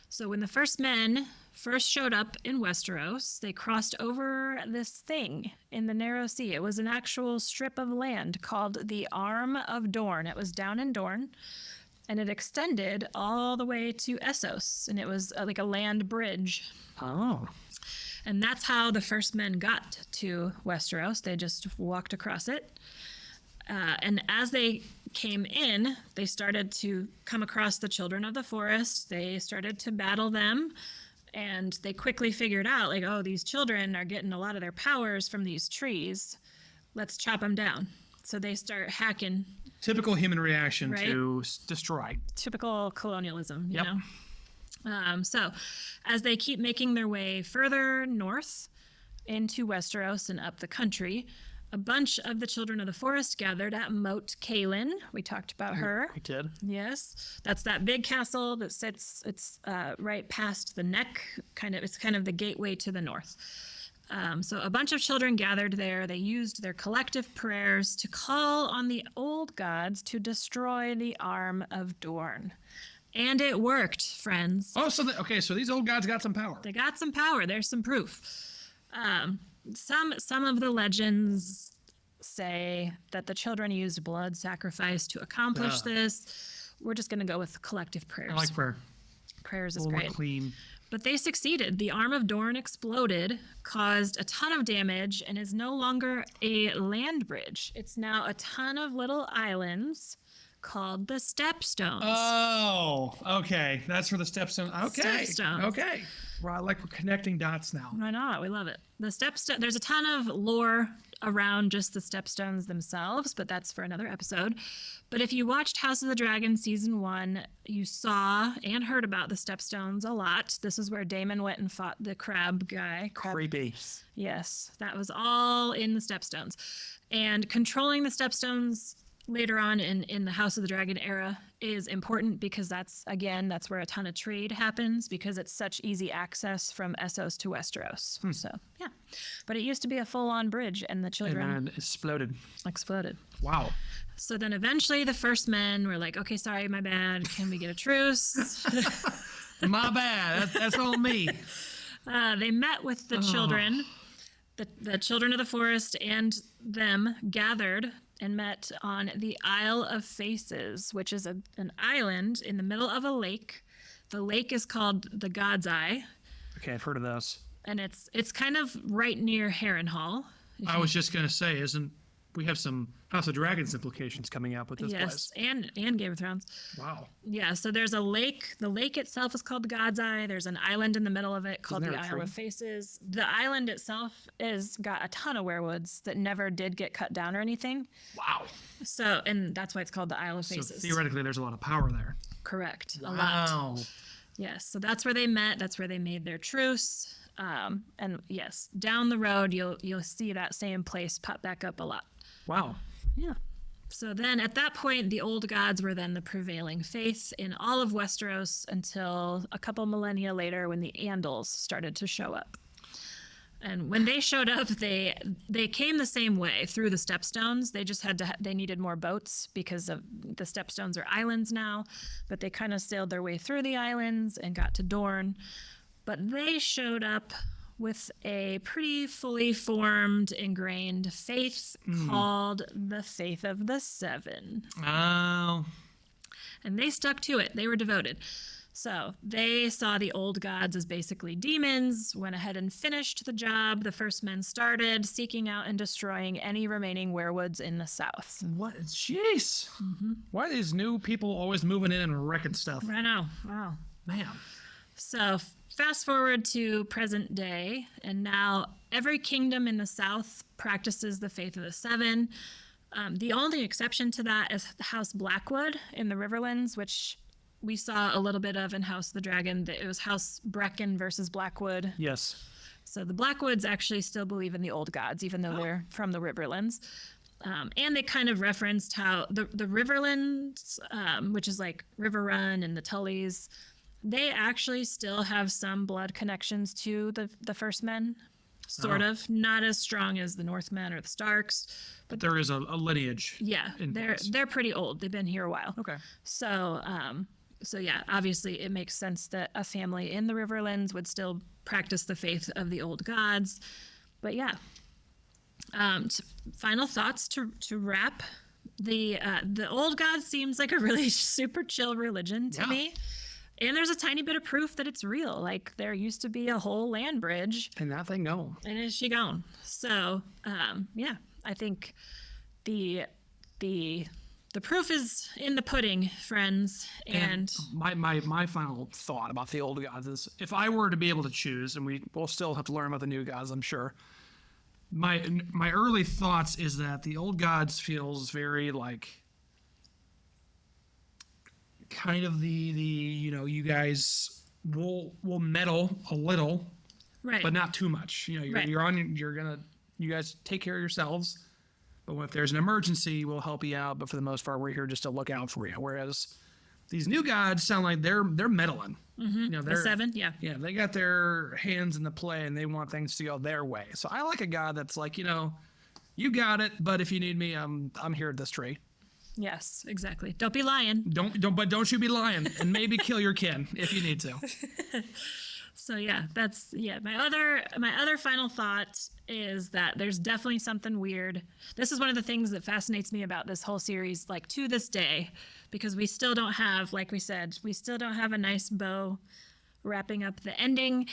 So when the first men first showed up in Westeros, they crossed over this thing in the Narrow Sea. It was an actual strip of land called the Arm of Dorne. It was down in Dorne, and it extended all the way to Essos, and it was like a land bridge. Oh. And that's how the first men got to Westeros. They just walked across it. And as they came in, they started to come across the children of the forest. They started to battle them. And they quickly figured out, like, oh, these children are getting a lot of their powers from these trees. Let's chop them down. So they start hacking. Typical human reaction Right? to destroy. Typical colonialism, you Yep. know? So as they keep making their way further north into Westeros and up the country, a bunch of the children of the forest gathered at Moat Cailin. We talked about her. We did. Yes, that's that big castle that sits. It's right past the neck. It's kind of the gateway to the north. So a bunch of children gathered there. They used their collective prayers to call on the old gods to destroy the Arm of Dorne, and it worked, friends. Oh, so these old gods got some power. They got some power. There's some proof. Some of the legends say that the children used blood sacrifice to accomplish this. We're just going to go with collective prayers. I like prayer. Prayers A is little great. more clean. But they succeeded. The Arm of Dorne exploded, caused a ton of damage, and is no longer a land bridge. It's now a ton of little islands called the Stepstones. Oh, okay. That's for the stepstone. Okay. Stepstones. Okay. Well, we're connecting dots now. Why not? We love it. The Stepstone. There's a ton of lore around just the Stepstones themselves, but that's for another episode. But if you watched House of the Dragon season 1, you saw and heard about the Stepstones a lot. This is where Daemon went and fought the crab guy. Creepy. Yes, that was all in the Stepstones. And controlling the Stepstones later on in the House of the Dragon era is important because that's where a ton of trade happens because it's such easy access from Essos to Westeros. So, yeah. But it used to be a full-on bridge and the children And then exploded. exploded. Wow. So then eventually the first men were like, okay, sorry, my bad. Can we get a truce? My bad. That's on me. They met with the children. The children of the forest and them gathered and met on the Isle of Faces, which is an island in the middle of a lake. The lake is called the God's Eye, Okay, I've heard of those. and it's kind of right near Harrenhal. I was just going to say, we have some House of Dragons implications coming up with this Yes, place. and Game of Thrones. Wow. Yeah, so there's a lake. The lake itself is called the God's Eye. There's an island in the middle of it called Isn't the there a Isle tree? of Faces. The island itself is got a ton of werewoods that never did get cut down or anything. Wow. So, and that's why it's called the Isle of So Faces. theoretically, there's a lot of power there. Correct. A lot. Wow. Yes. So that's where they met. That's where they made their truce. And yes, down the road, you'll see that same place pop back up a lot. Wow. Yeah. So then at that point, the old gods were then the prevailing faith in all of Westeros until a couple millennia later when the Andals started to show up. And when they showed up, they came the same way through the Stepstones. They just they needed more boats because of the Stepstones are islands now, but they kind of sailed their way through the islands and got to Dorne. But they showed up with a pretty fully formed, ingrained faith called the Faith of the Seven. Oh. And they stuck to it. They were devoted. So they saw the old gods as basically demons, went ahead and finished the job the first men started, seeking out and destroying any remaining werewoods in the south. What? Jeez. Why are these new people always moving in and wrecking stuff? I know. Wow. Man. So fast forward to present day, and now every kingdom in the south practices the Faith of the Seven. The only exception to that is House Blackwood in the Riverlands, which we saw a little bit of in House of the Dragon. It was House Brecken versus Blackwood. Yes. So the Blackwoods actually still believe in the old gods, even though they're from the Riverlands. And they kind of referenced how the Riverlands, which is like River Run and the Tullys, they actually still have some blood connections to the First Men, sort of. Not as strong as the Northmen or the Starks. But there is a lineage. Yeah, they're pretty old. They've been here a while. Okay. So yeah, obviously it makes sense that a family in the Riverlands would still practice the faith of the old gods. But yeah, final thoughts to wrap. The old gods seems like a really super chill religion to me. And there's a tiny bit of proof that it's real. Like there used to be a whole land bridge. And that thing gone. And is she gone? So yeah, I think the proof is in the pudding, friends. And my final thought about the old gods is, if I were to be able to choose, and we'll still have to learn about the new gods, I'm sure. My early thoughts is that the old gods feels very like kind of the you guys will meddle a little, right, but not too much. You guys take care of yourselves. But if there's an emergency, we'll help you out. But for the most part, we're here just to look out for you. Whereas these new gods sound like they're meddling. Mm-hmm. The seven, yeah. Yeah, they got their hands in the play and they want things to go their way. So I like a god that's like, you got it, but if you need me, I'm here at this tree. Yes, exactly. Don't be lying. Don't you be lying, and maybe kill your kin if you need to. So yeah, my other final thought is that there's definitely something weird. This is one of the things that fascinates me about this whole series, like to this day, because we still don't have, like we said, a nice bow wrapping up the ending.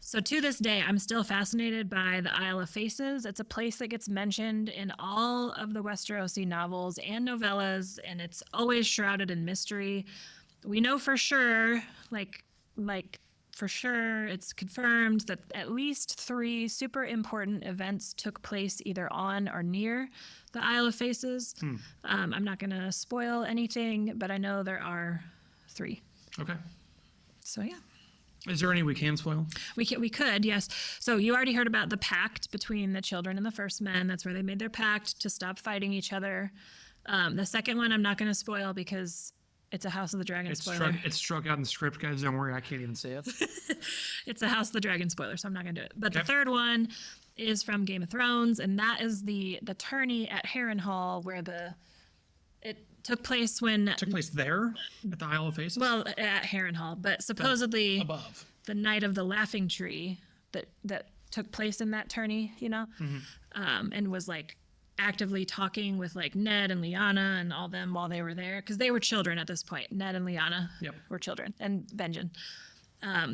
So to this day, I'm still fascinated by the Isle of Faces. It's a place that gets mentioned in all of the Westerosi novels and novellas, and it's always shrouded in mystery. We know for sure, for sure, it's confirmed that at least 3 super important events took place either on or near the Isle of Faces. I'm not going to spoil anything, but I know there are 3. Okay. So yeah. Is there any we can spoil? We could, yes. So you already heard about the pact between the children and the First Men. That's where they made their pact to stop fighting each other. The second one I'm not going to spoil because it's a House of the Dragon spoiler. It's struck out in the script, guys. Don't worry, I can't even say it. It's a House of the Dragon spoiler, so I'm not going to do it. But the third one is from Game of Thrones, and that is the tourney at Harrenhal where it took place when... Took place there? At the Isle of Faces? Well, at Harrenhal, but supposedly above. The Night of the Laughing Tree that took place in that tourney, and was like actively talking with like Ned and Lyanna and all them while they were there, because they were children at this point. Ned and Lyanna were children, and Benjen.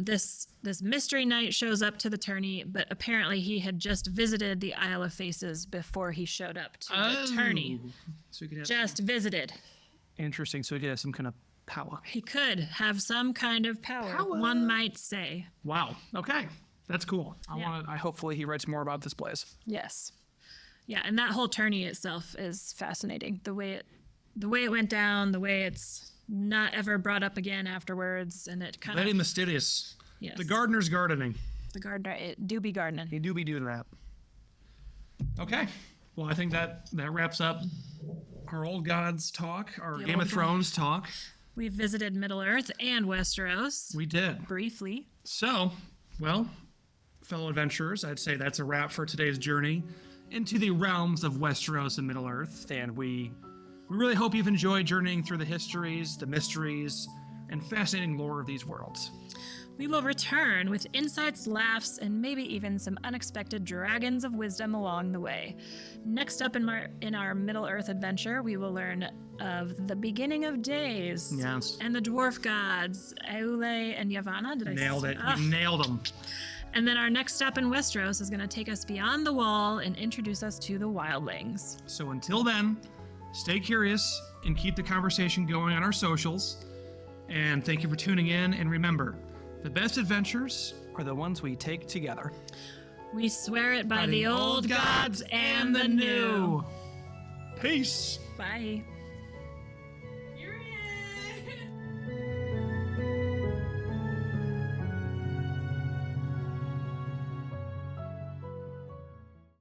This mystery knight shows up to the tourney, but apparently he had just visited the Isle of Faces before he showed up to the tourney. So he could have just visited. Interesting. So he could have some kind of power. He could have some kind of power. One might say. Wow. Okay. That's cool. I hopefully he writes more about this place. Yes. Yeah, and that whole tourney itself is fascinating. The way it went down, the way it's not ever brought up again afterwards, and it kind of... Very mysterious. Yes. The gardener's gardening. The gardener, it do be gardening. He do be doing that. Okay. Well, I think that wraps up our Old Gods talk, our Game of Thrones talk. We visited Middle Earth and Westeros. We did. Briefly. So, well, fellow adventurers, I'd say that's a wrap for today's journey into the realms of Westeros and Middle Earth, and we really hope you've enjoyed journeying through the histories, the mysteries, and fascinating lore of these worlds. We will return with insights, laughs, and maybe even some unexpected dragons of wisdom along the way. Next up in our Middle Earth adventure, we will learn of the beginning of days. Yes. And the dwarf gods, Aule and Yavanna. Did I Nailed say- it. Ah. You nailed them. And then our next stop in Westeros is going to take us beyond the wall and introduce us to the wildlings. So until then, stay curious and keep the conversation going on our socials. And thank you for tuning in. And remember, the best adventures are the ones we take together. We swear it by the old gods and the new. Peace. Bye.